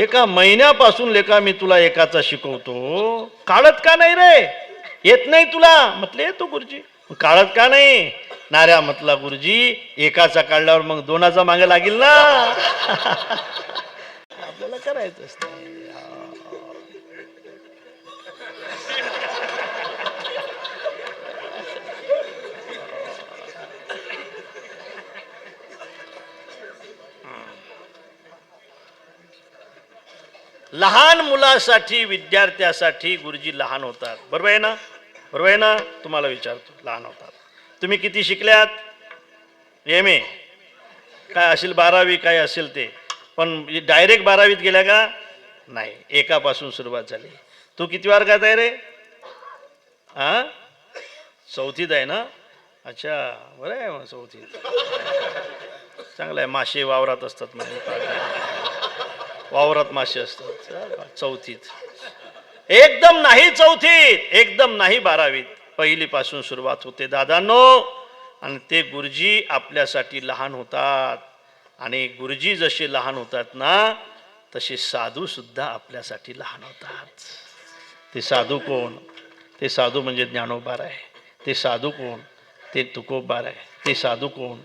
एका महिन्यापासून लेका मी तुला एकाचा शिकवतो, काढत का नाही रे? येत नाही तुला? म्हटले येतो गुरुजी. काढत का नाही? नाऱ्या म्हटला गुरुजी एकाचा काढल्यावर मग 2चा मागे लागेल ना. आपल्याला करायचं असतं. लहान मुलासाठी, विद्यार्थ्यासाठी गुरुजी लहान होतात. बरोबर आहे ना? बरोबर आहे ना? तुम्हाला विचारतो, लहान होतात. तुम्ही किती शिकल्यात? MA काय असेल, 12वी काय असेल ते. पण डायरेक्ट 12वीत गेल्या का? नाही, एकापासून सुरुवात झाली. तू किती वर्गात आहे रे? हा, 4थीत आहे ना? अच्छा, बरं आहे मग 4थीत. चांगलं आहे. मासे वावरात असतात म्हणजे, वावरात मासे असतात. 4थीत एकदम नाही, 4थीत एकदम नाही, 12वीत. पहिलीपासून सुरुवात होते दादांनो. आणि ते गुरुजी आपल्यासाठी लहान होतात. आणि गुरुजी जसे लहान होतात ना तसे साधू सुद्धा आपल्यासाठी लहान होतात. ते साधू कोण? ते साधू म्हणजे ज्ञानोबार आहे. ते साधू कोण? ते तुकोबार आहे. ते साधू कोण?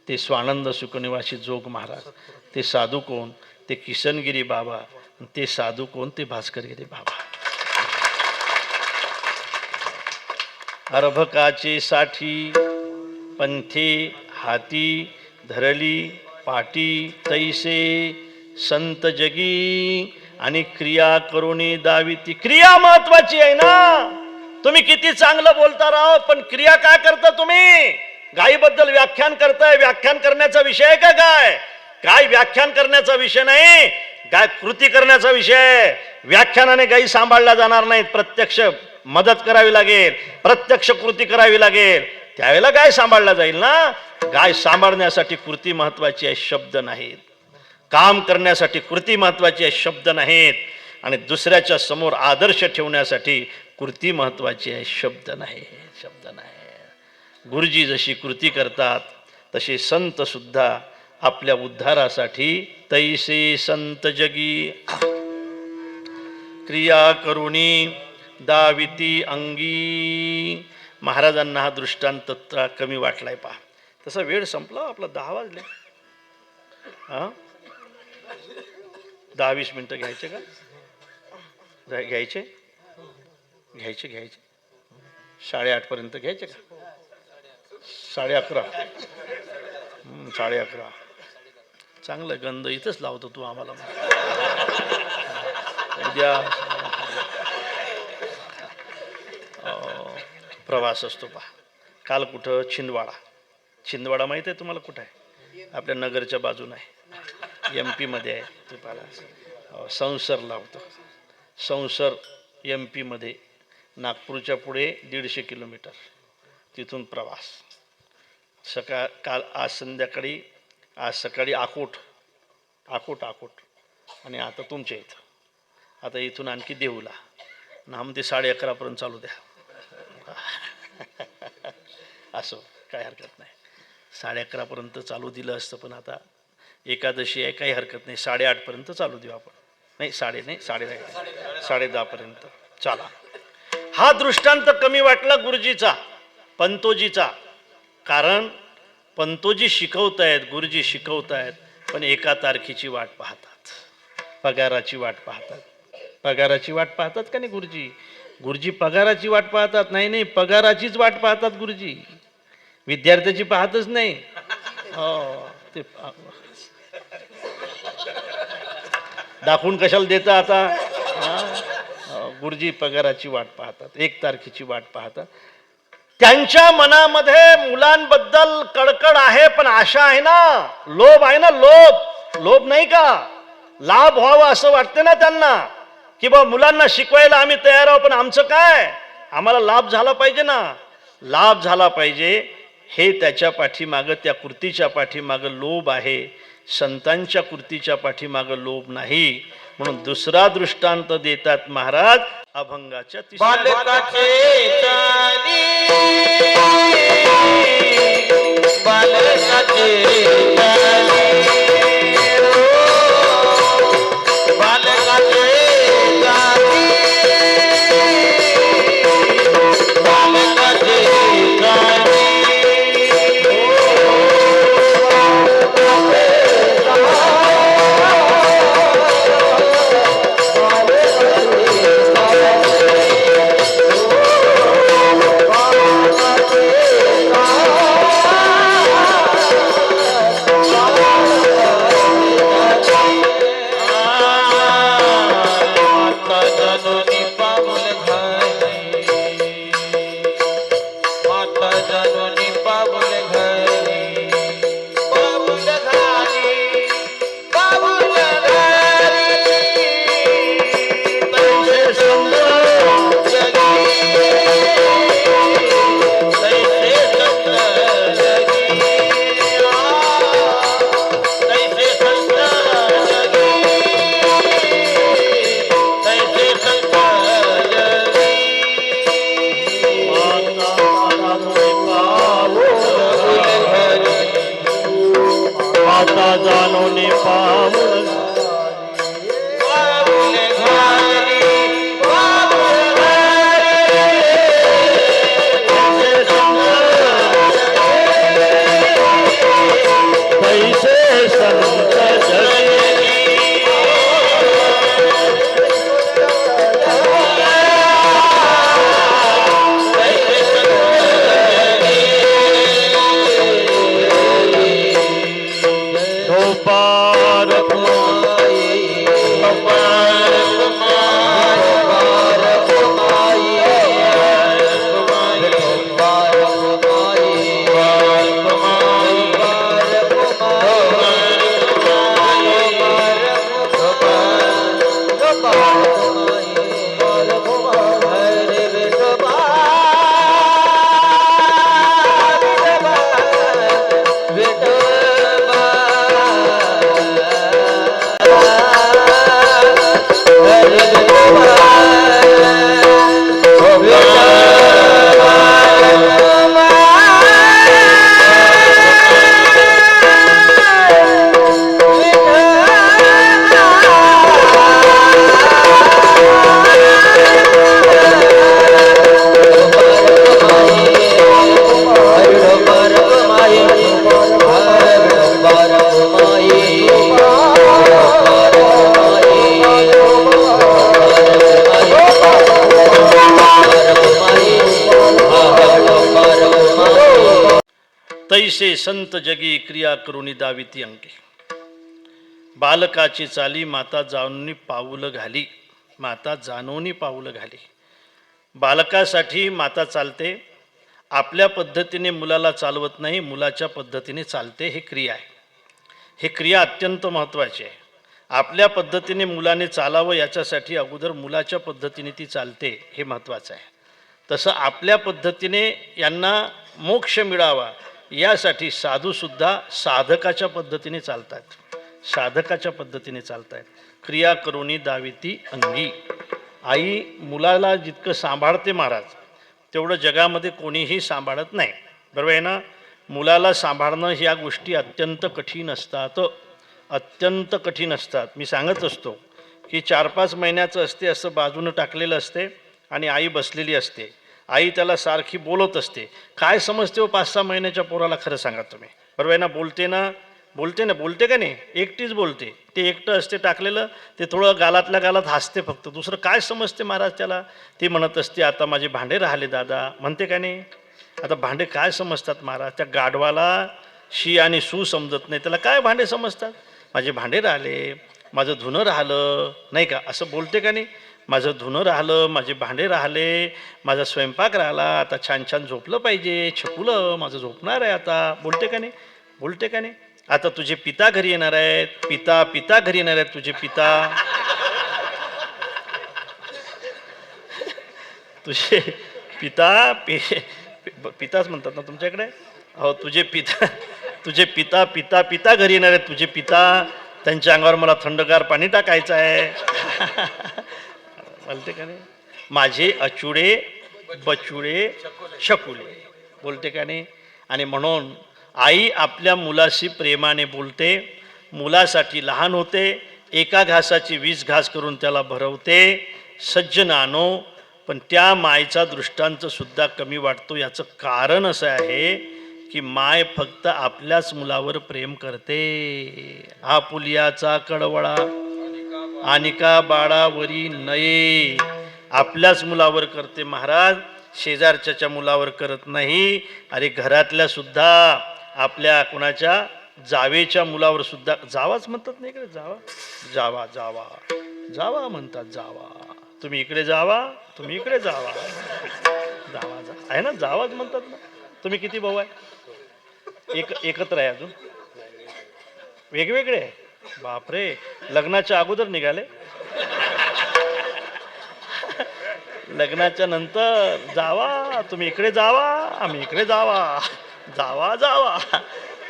ते स्वानंद सुखनिवासी जोग महाराज. ते साधू कोण? ते किशनगिरी बाबा. ते साधू कोण? ते भास्करगिरी बाबा. अर्भकाचे साठी पंथे हाती धरली पाटी तैसे संत जगी आणि क्रिया करुणी दाविती. क्रिया महत्वाची आहे ना. तुम्ही किती चांगलं बोलता राहो पण क्रिया काय करता तुम्ही? गायीबद्दल व्याख्यान करताय, व्याख्यान करण्याचा विषय आहे का? काय काय व्याख्यान करण्याचा विषय नाही, गाय कृती करण्याचा विषय. व्याख्यानाने गायी सांभाळल्या जाणार नाहीत. प्रत्यक्ष मदत करावी लागेल, प्रत्यक्ष कृती करावी लागेल. त्यावेळेला गाय सांभाळला जाईल ना. गाय सांभाळण्यासाठी कृती महत्वाची आहे, शब्द नाहीत. काम करण्यासाठी कृती महत्वाची आहे, शब्द नाहीत. आणि दुसऱ्याच्या समोर आदर्श ठेवण्यासाठी कृती महत्वाची आहे, शब्द नाही. शब्द नाही. गुरुजी जशी कृती करतात तसे संत सुद्धा आपल्या उद्धारासाठी तैसे संत जगी क्रिया करुणी दाविती अंगी. महाराजांना हा दृष्टांत कमी वाटलाय पहा. तसा वेळ संपला आपला, 10 वाजले. 10-20 मिनिटं घ्यायचे का? घ्यायचे 8:30 पर्यंत घ्यायचे का? 11:30. 11:30. चांगलं गंध इथंच लावतो तू आम्हाला. उद्या प्रवास असतो पहा. काल कुठं? छिंदवाडा माहीत आहे तुम्हाला? कुठं आहे? आपल्या नगरच्या बाजूला आहे, MP मध्ये आहे. तू पाहिला संसर लावतो. संसर MP मध्ये, नागपूरच्या पुढे 150 किलोमीटर. तिथून प्रवास. आज सकाळी आकोट आणि आता तुमच्या इथं. आता इथून आणखी देऊला ना, मग ते 11:30 पर्यंत चालू द्या. असं काही हरकत नाही. 11:30 पर्यंत चालू दिलं असतं, पण आता एकादशी आहे, काही हरकत नाही. 8:30 पर्यंत चालू देऊ आपण. नाही 10:30 पर्यंत चला. हा दृष्टांत कमी वाटला गुरुजीचा, पंतोजीचा. कारण पंतोजी शिकवतायत, गुरुजी शिकवतायत, पण एका तारखेची वाट पाहतात, पगाराची वाट पाहतात. पगाराची वाट पाहतात का नाही गुरुजी पगाराची वाट पाहतात. नाही, पगाराचीच वाट पाहतात गुरुजी. विद्यार्थ्याची पाहतच नाही. ते दाखवून कशाला देता आता. गुरुजी पगाराची वाट पाहतात, 1 तारखेची वाट पाहतात. त्यांच्या मनामध्ये मुलांबद्दल कळकळ आहे, पण आशा आहे ना, लोभ आहे ना. लोभ नाही का? लाभ व्हावा असं वाटते ना त्यांना, की बा मुलांना शिकवायला आम्ही तयार आहोत, पण आमचं काय? आम्हाला लाभ झाला पाहिजे ना. लाभ झाला पाहिजे हे त्याच्या पाठीमागं, त्या कृतीच्या पाठीमागं लोभ आहे. संतांच्या कृतीच्या पाठीमागं लोभ नाही. म्हणून दुसरा दृष्टांत देतात महाराज अभंगाच्या 'Bharat तैसे संत जगी क्रिया करुणी दाविती अंके. बालकाची चाली माता जाणूनी पाऊल घाली. माता जाणूनी पाऊल घाली. बालकासाठी माता चालते, आपल्या पद्धतीने मुलाला चालवत नाही, मुलाच्या पद्धतीने चालते. हे क्रिया आहे. हे क्रिया अत्यंत महत्त्वाची आहे. आपल्या पद्धतीने मुलाने चालावं याच्यासाठी अगोदर मुलाच्या पद्धतीने ती चालते, हे महत्त्वाचं आहे. तसं आपल्या पद्धतीने यांना मोक्ष मिळावा यासाठी साधूसुद्धा साधकाच्या पद्धतीने चालतात. साधकाच्या पद्धतीने चालत आहेत. क्रिया करुणी दाविती अंगी. आई मुलाला जितकं सांभाळते महाराज, तेवढं जगामध्ये कोणीही सांभाळत नाही. बरोबर आहे ना. मुलाला सांभाळणं ह्या गोष्टी अत्यंत कठीण असतात. अत्यंत कठीण असतात. मी सांगत असतो की 4-5 महिन्याचं असते, असं बाजूनं टाकलेलं असते आणि आई बसलेली असते. आई त्याला सारखी बोलत असते. काय समजते हो 5-6 महिन्याच्या पोराला? खरं सांगा तुम्ही. बरोबर आहे ना. बोलते ना, बोलते का नाही? एकटीच बोलते. ते एकटं असते टाकलेलं, ते थोडं गालातल्या गालात हसते फक्त. दुसरं काय समजते महाराज त्याला? ती म्हणत असते आता माझे भांडे राहिले दादा, म्हणते का नाही? आता भांडे काय समजतात महाराज? त्या गाढवाला शी आणि सू समजत नाही, त्याला काय भांडे समजतात? माझे भांडे राहिले, माझं धुणं राहिलं, नाही का? असं बोलते का नाही? माझं धुणं राहिलं, माझे भांडे राहिले, माझा स्वयंपाक राहिला, आता छान छान झोपलं पाहिजे, छकुलं माझं झोपणार आहे आता. बोलते का नाही? बोलते का नाही? आता तुझे पिता घरी येणार आहेत, पिता घरी येणार आहेत तुझे पिता. तुझे पिता पिताच म्हणतात ना तुमच्याकडे? हो, तुझे पिता घरी येणार आहेत तुझे पिता. त्यांच्या अंगावर मला थंडगार पाणी टाकायचं आहे. बोलते का नाही? माझे अचुडे बचुडे शकुले. बोलते का नाही? आणि म्हणून आई आपल्या मुलाशी प्रेमाने बोलते, मुलासाठी लहान होते, एका घासाची 20 घास करून त्याला भरवते. सज्जनानो, पण त्या मायचा दृष्टांत सुद्धा कमी वाटतो. याचं कारण असं आहे की माय फक्त आपल्याच मुलावर प्रेम करते. हा पुलियाचा कडवळा आनिका बाळावरी नये. आपल्याच मुलावर करते महाराज, शेजारच्या मुलावर करत नाही. अरे घरातल्या सुद्धा आपल्या कुणाच्या जावेच्या मुलावर सुद्धा, जावाच म्हणतात नाही इकडे, जावा जावा जावा म्हणतात. जावा, तुम्ही इकडे जावा, तुम्ही इकडे जावा. जावा आहे ना, जावाच म्हणतात ना. तुम्ही किती भाऊ आहे? एकत्र आहे अजून? वेगवेगळे? बापरे, लग्नाच्या अगोदर निघाले? लग्नाच्या नंतर जावा, तुम्ही इकडे जावा, आम्ही इकडे जावा. जावा जावा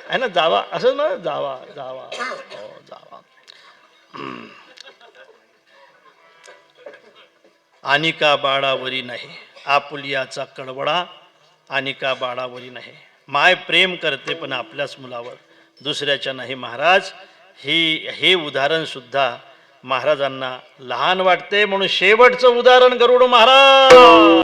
आहे ना, जावा असं ना, जावा जावा. हो, जावा. आनिका बाळावरी नाही, आपुलियाचा कडवळा आनिका बाळावरी नाही. माय प्रेम करते पण आपल्याच मुलावर, दुसऱ्याच्या नाही महाराज. हे उदाहरण सुद्धा महाराजांना लहान वाटते, म्हणून शेवटचं उदाहरण गरुड महाराज.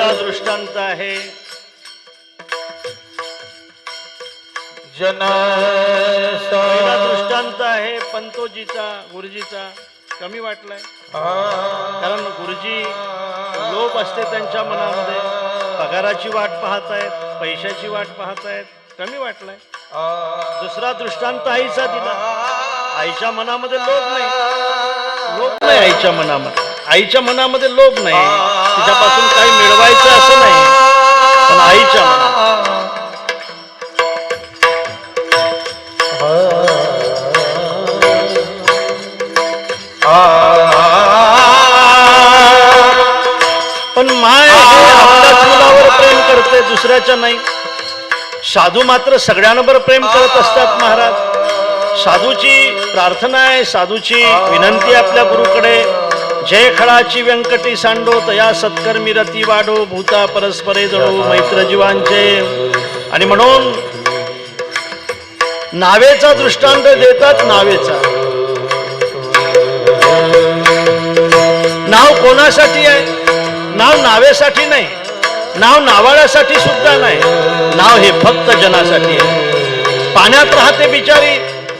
पहिला दृष्टांत आहे पहिला दृष्टांत आहे पंतोजीचा, गुरुजीचा. कमी वाटलाय कारण गुरुजी लोभ असते त्यांच्या मनामध्ये, पगाराची वाट पाहतायत, पैशाची वाट पाहतायत. कमी वाटलाय. दुसरा दृष्टांत आईचा दिला. आईच्या मनामध्ये लोभ नाही, लोभ नाही आईच्या मनामध्ये. आईच्या मनामध्ये लोभ नाही, तिच्यापासून काही मिळवायचं असं नाही, पण आईच्या मनात पण माय आपल्याच मुलावर प्रेम करते, दुसऱ्याच्या नाही. साधू मात्र सगळ्यांवर प्रेम करत असतात महाराज. साधूची प्रार्थना आहे, साधूची विनंती आपल्या गुरुकडे. जय खळाची व्यंकटी सांडो तया सत्कर्मी रती वाढो भूता परस्परे जळो मैत्र जीवांचे. आणि म्हणून नावेचा दृष्टांत देतात. नावेचा नाव कोणासाठी आहे? नाव नावेसाठी नाही, नाव नावाळ्यासाठी सुद्धा नाही. नाव हे फक्त जनासाठी आहे. पाण्यात राहते बिचारी,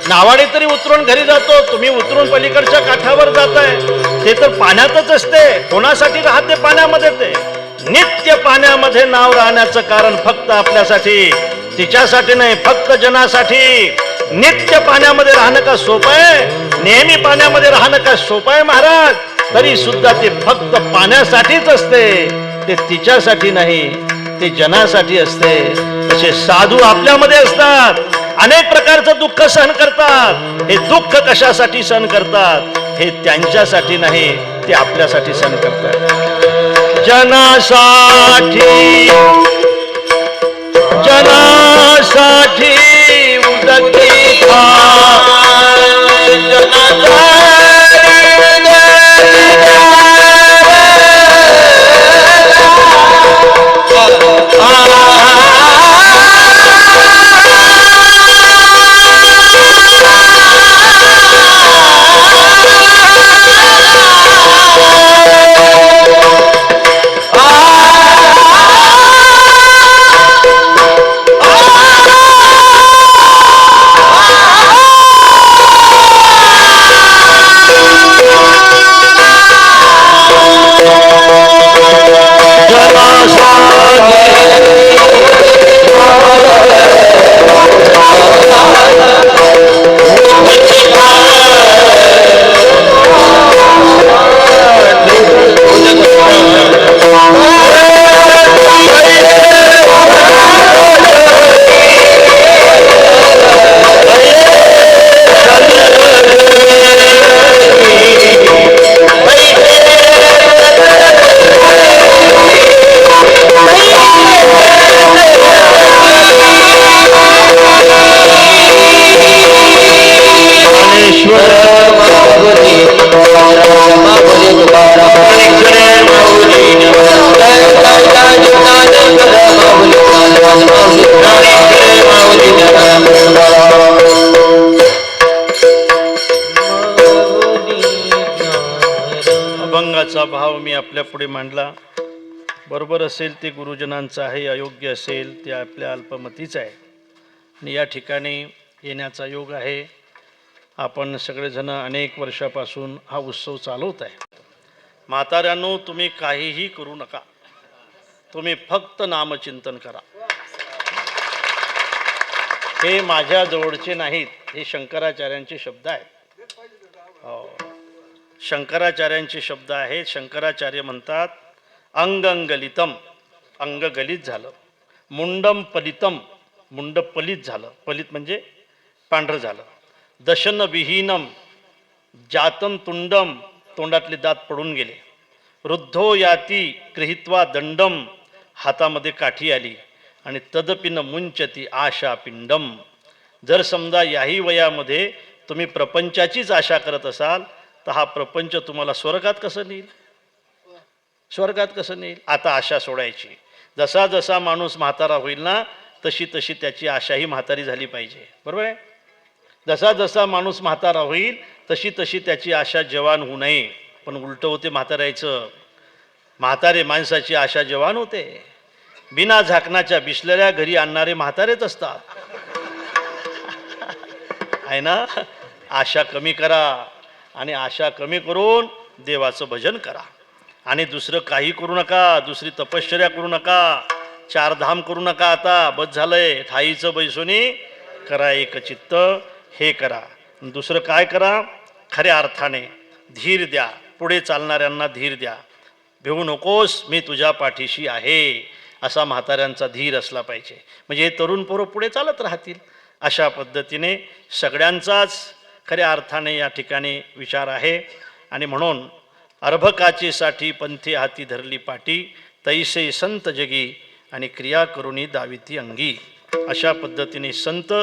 नावाडी तरी उतरून घरी जातो, तुम्ही उतरून पलीकडच्या काठावर जाताय, ते तर पाण्यातच असते. कोणासाठी राहते पाण्यामध्ये? ते नित्य पाण्यामध्ये नाव राहण्याचं कारण फक्त आपल्यासाठी, तिच्यासाठी नाही, फक्त जनासाठी. नित्य पाण्यामध्ये राहणं का सोपं आहे? नेहमी पाण्यामध्ये राहणं का सोपं आहे महाराज? तरी सुद्धा ते फक्त पाण्यासाठीच असते, ते तिच्यासाठी नाही, ते जनासाठी असते. तसे साधू आपल्यामध्ये असतात, अनेक प्रकारचं दुःख सहन करतात. हे दुःख कशासाठी सहन करतात? हे त्यांच्यासाठी नाही, ते आपल्यासाठी सहन करतात. जनासाठी, जनासाठी उदकी अभंगाचा भाव मी आपल्या पुढे मांडला. बरोबर असेल ते गुरुजनांचं आहे, अयोग्य असेल ते आपल्या अल्पमतीचं आहे. आणि या ठिकाणी येण्याचा योग आहे. आपण सगळेजण अनेक वर्षापासून हा उत्सव चालवत आहे. म्हाताऱ्यांनो, तुम्ही काहीही करू नका, तुम्ही फक्त नामचिंतन करा. हे माझ्या जवळचे नाहीत, हे शंकराचार्यांचे शब्द आहेत. हो, शंकराचार्यांचे शब्द आहेत. शंकराचार्य म्हणतात, अंगंगलितम, अंग गलित झालं. मुंडम पलितम, मुंड पलित झालं. पलित म्हणजे पांढरं झालं. दशन विहीनम, जातम तुंडम, तोंडातले दात पडून गेले. वृद्धो याती गृहीत्वा दंडम, हातामध्ये काठी आली. आणि तदपिन मुंचती आशा पिंडम. जर समजा याही वयामध्ये तुम्ही प्रपंचाचीच आशा करत असाल तर हा प्रपंच तुम्हाला स्वर्गात कसं नेईल? स्वर्गात कसं नेईल? आता आशा सोडायची. जसा जसा माणूस म्हातारा होईल ना, तशी तशी त्याची आशाही म्हातारी झाली पाहिजे. बरोबर आहे? जसा जसा माणूस म्हातारा होईल तशी तशी त्याची आशा जवान होऊ नये. पण उलटं होते म्हातारायचं. म्हातारे माणसाची आशा जवान होते. बिना झाकणाच्या बिसलेल्या घरी आणणारे म्हातारेच असतात. आहे ना. आशा कमी करा आणि आशा कमी करून देवाचं भजन करा आणि दुसरं काही करू नका. दुसरी तपश्चर्या करू नका. 4 धाम करू नका. आता बस झालंय. ठाईचं बैसोनी करा एक चित्त. हे करा. दुसरं काय करा, खऱ्या अर्थाने धीर द्या. पुढे चालणाऱ्यांना धीर द्या. भिवू नकोस, मी तुझ्या पाठीशी आहे, असा म्हाताऱ्यांचा धीर असला पाहिजे. म्हणजे हे तरुण पोरं पुढे चालत राहतील. अशा पद्धतीने सगळ्यांचाच खऱ्या अर्थाने या ठिकाणी विचार आहे. आणि म्हणून अर्भकाचेसाठी पंथी हाती धरली पाटी, तैसे संत जगी आणि क्रिया करुणी दाविती अंगी. अशा पद्धतीने संत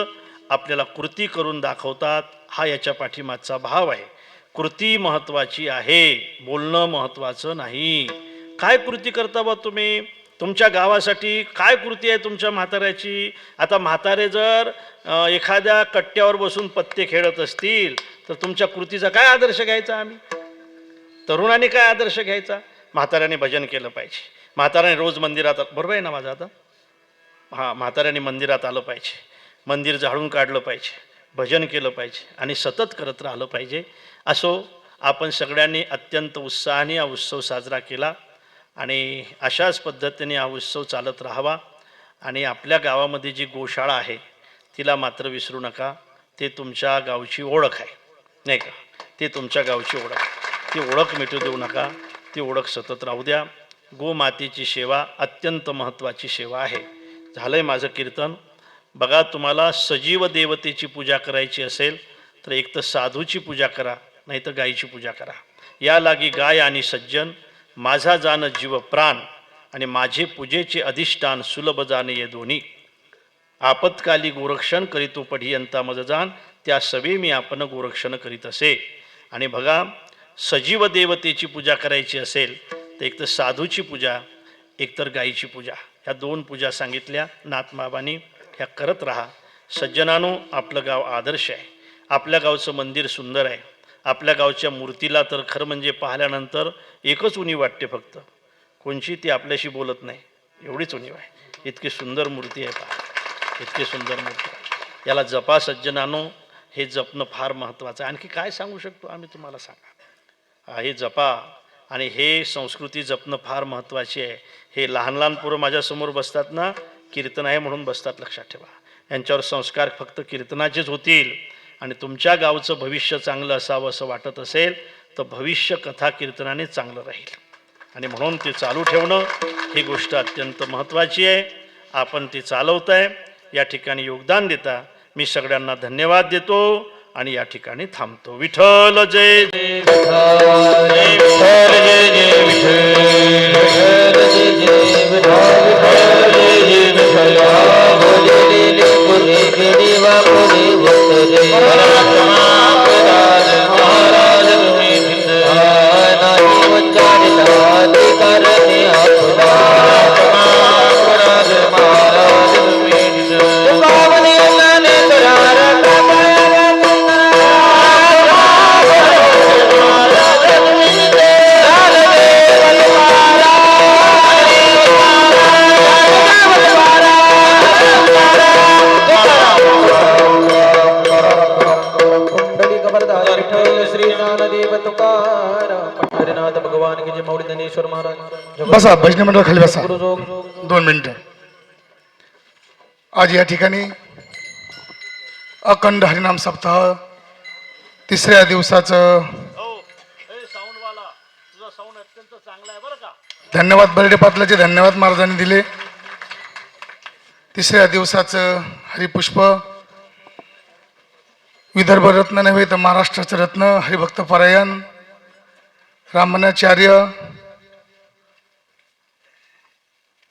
आपल्याला कृती करून दाखवतात. हा याच्या पाठीमागचा भाव आहे. कृती महत्त्वाची आहे, बोलणं महत्त्वाचं नाही. काय कृती करता बा तुम्ही? तुमच्या गावासाठी काय कृती आहे तुमच्या म्हाताऱ्याची? आता म्हातारे जर एखाद्या कट्ट्यावर बसून पत्ते खेळत असतील तर तुमच्या कृतीचा काय आदर्श घ्यायचा? आम्ही तरुणांनी काय आदर्श घ्यायचा? म्हाताऱ्याने भजन केलं पाहिजे. म्हाताऱ्याने रोज मंदिरात, बरोबर आहे ना माझं आता? हां, म्हाताऱ्याने मंदिरात आलं पाहिजे, मंदिर झाडून काढलं पाहिजे, भजन केलं पाहिजे आणि सतत करत राहिलं पाहिजे. असो आपण सगळ्यांनी अत्यंत उत्साहाने हा उत्सव साजरा केला आणि अशाच पद्धतीने हा उत्सव चालत राहावा. आणि आपल्या गावामध्ये जी गोशाळा आहे तिला मात्र विसरू नका. ते तुमच्या गावची ओळख आहे, नाही का? ते तुमच्या गावची ओळख आहे. ती ओळख मिटू देऊ नका. ती ओळख सतत राहू द्या. गोमातेची सेवा अत्यंत महत्त्वाची सेवा आहे. झालंय माझं कीर्तन. बघा, तुम्हाला सजीव देवतेची पूजा करायची असेल तर एक तर साधूची पूजा करा, नाही तर गायीची पूजा करा. या लागी गाय आणि सज्जन, माझा जाण जीव प्राण आणि माझे पूजेचे अधिष्ठान सुलभ जाणे ये दोन्ही. आपत्काली गोरक्षण करीतो पढियंता मज जाण, त्या सवे मी आपण गोरक्षण करीत असे. आणि बघा, सजीव देवतेची पूजा करायची असेल तर एक तर साधूची पूजा, एक तर गायीची पूजा. ह्या 2 पूजा सांगितल्या नाथबाबांनी. ह्या करत राहा. सज्जनानो, आपलं गाव आदर्श आहे. आपल्या गावचं मंदिर सुंदर आहे. आपल्या गावच्या मूर्तीला तर खरं म्हणजे पाहिल्यानंतर एकच उणीव वाटते फक्त. कोणची? ती आपल्याशी बोलत नाही, एवढीच उणीव आहे. इतकी सुंदर मूर्ती आहे पहा, इतकी सुंदर मूर्ती. याला जपा सज्जनानो. हे जपणं फार महत्त्वाचं आहे. आणखी काय सांगू शकतो आम्ही तुम्हाला? सांगा. हे जपा आणि हे संस्कृती जपणं फार महत्त्वाची आहे. हे लहान लहान पोरं माझ्यासमोर बसतात ना, कीर्तन आहे म्हणून बसतात, लक्षात ठेवा. यांच्यावर संस्कार फक्त कीर्तनाचेच होतील. आणि तुमच्या गावचं भविष्य चांगलं असावं असं वाटत असेल तर भविष्य कथा कीर्तनाने चांगलं राहील. आणि म्हणून ते चालू ठेवणं ही गोष्ट अत्यंत महत्त्वाची आहे. आपण ती चालवताय, या ठिकाणी योगदान देता. मी सगळ्यांना धन्यवाद देतो आणि या ठिकाणी थांबतो. विठ्ठल जय जय विठ्ठल, जय जय बसा. भजनी मंडळ खाली बसा. 2 मिनिटं. आज या ठिकाणी अखंड हरिनाम सप्ताह 3ऱ्या दिवसाचं. धन्यवाद बर्डे पाटलाचे, धन्यवाद महाराजांनी दिले. 3ऱ्या दिवसाचं हरिपुष्प, विदर्भ रत्न नव्हे तर महाराष्ट्राचं रत्न हरिभक्त परायण रामनाचार्य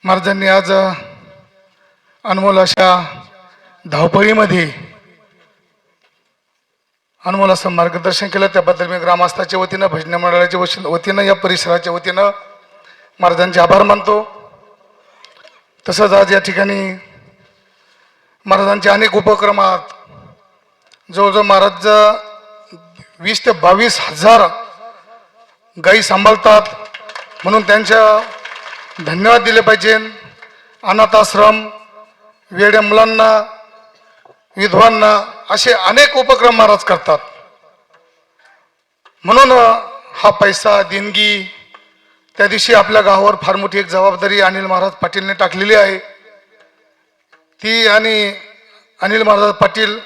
महाराजांनी आज अनमोल अशा धावपळीमध्ये अनमोल असं मार्गदर्शन केलं. त्याबद्दल मी ग्रामस्थाच्या वतीनं, भजनी मंडळाच्या वतीनं, या परिसराच्या वतीनं महाराजांचे आभार मानतो. तसंच आज या ठिकाणी महाराजांच्या अनेक उपक्रमात जवळजवळ महाराज 20 ते 22 हजार गायी सांभाळतात. म्हणून त्यांच्या धन्यवाद दिले पाहिजे. अनाथ आश्रम, वेड्या मुलांना, विधवांना असे अनेक उपक्रम महाराज करतात. म्हणून हा पैसा देणगी त्या दिवशी आपल्या गावावर फार मोठी एक जबाबदारी अनिल महाराज पाटीलने टाकलेली आहे. ती आणि अनिल महाराज पाटील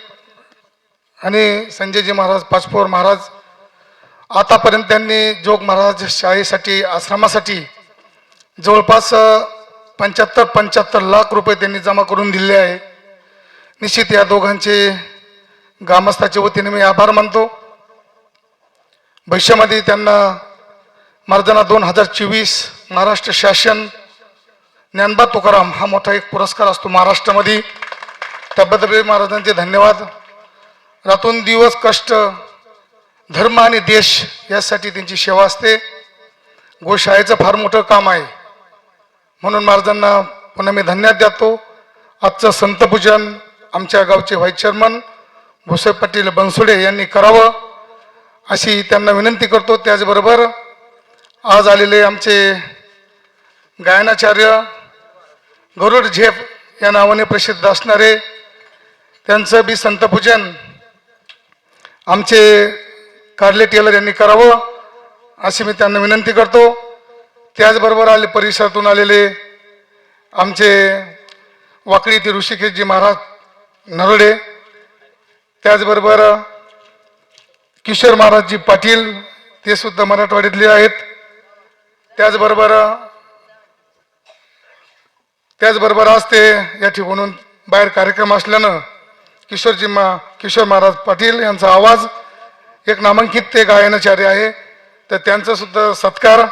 आणि संजयजी महाराज पाचपोर महाराज आतापर्यंत त्यांनी जोग महाराज शाळेसाठी, आश्रमासाठी जवळपास 75 लाख रुपये त्यांनी जमा करून दिले आहे. निश्चित या दोघांचे ग्रामस्थाच्या वतीने मी आभार मानतो. भविष्यामध्ये त्यांना महाराजांना 2024 महाराष्ट्र शासन ज्ञानबा तुकाराम हा मोठा एक पुरस्कार असतो महाराष्ट्रामध्ये. त्याबद्दल महाराजांचे धन्यवाद. रातून दिवस कष्ट, धर्म आणि देश यासाठी त्यांची सेवा असते. गोशाळेचं फार मोठं काम आहे. म्हणून महाराजांना पुन्हा मी धन्यवाद देतो. आजचं संतपूजन आमच्या गावचे व्हाईस चेअरमन भुसे पाटील बनसोडे यांनी करावं अशी त्यांना विनंती करतो. त्याचबरोबर आज आलेले आमचे गायनाचार्य गरुड झेप या नावाने प्रसिद्ध असणारे त्यांचं बी संतपूजन आमचे कार्ले टेलर यांनी करावं अशी मी त्यांना विनंती करतो. त्याचबरोबर परिसरातून आलेले आमचे वाकडी ते ऋषिकेशजी महाराज नरोडे, त्याचबरोबर किशोर महाराजजी पाटील ते सुद्धा मराठवाड्यातले आहेत. त्याचबरोबर आज ते या ठिकाणून बाहेर कार्यक्रम असल्यानं किशोर महाराज पाटील यांचा आवाज एक नामांकित ते गायनाचार्य आहे, तर त्यांचा सुद्धा सत्कार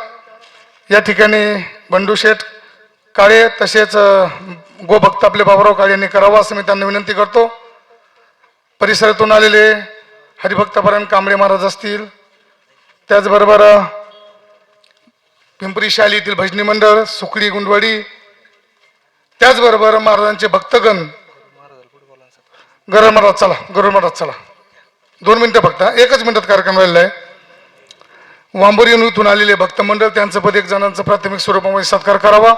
या ठिकाणी बंडू शेठ काळे तसेच गोभक्त आपले बाबुराव काळे यांनी करावा असं मी त्यांना विनंती करतो. परिसरातून आलेले हरिभक्तपरायण कांबळे महाराज असतील, त्याचबरोबर पिंपरी शाली येथील भजनी मंडळ, सुकडी गुंडवाडी, त्याचबरोबर महाराजांचे भक्तगण. गरुड महाराज चला 2 मिनिटं फक्त, 1च मिनिटात कार्यक्रम राहिलेला आहे. वांबोरी इथून आलेले भक्त मंडळ त्यांचं पद 1 जणांचं प्राथमिक स्वरूपामध्ये सत्कार करावा.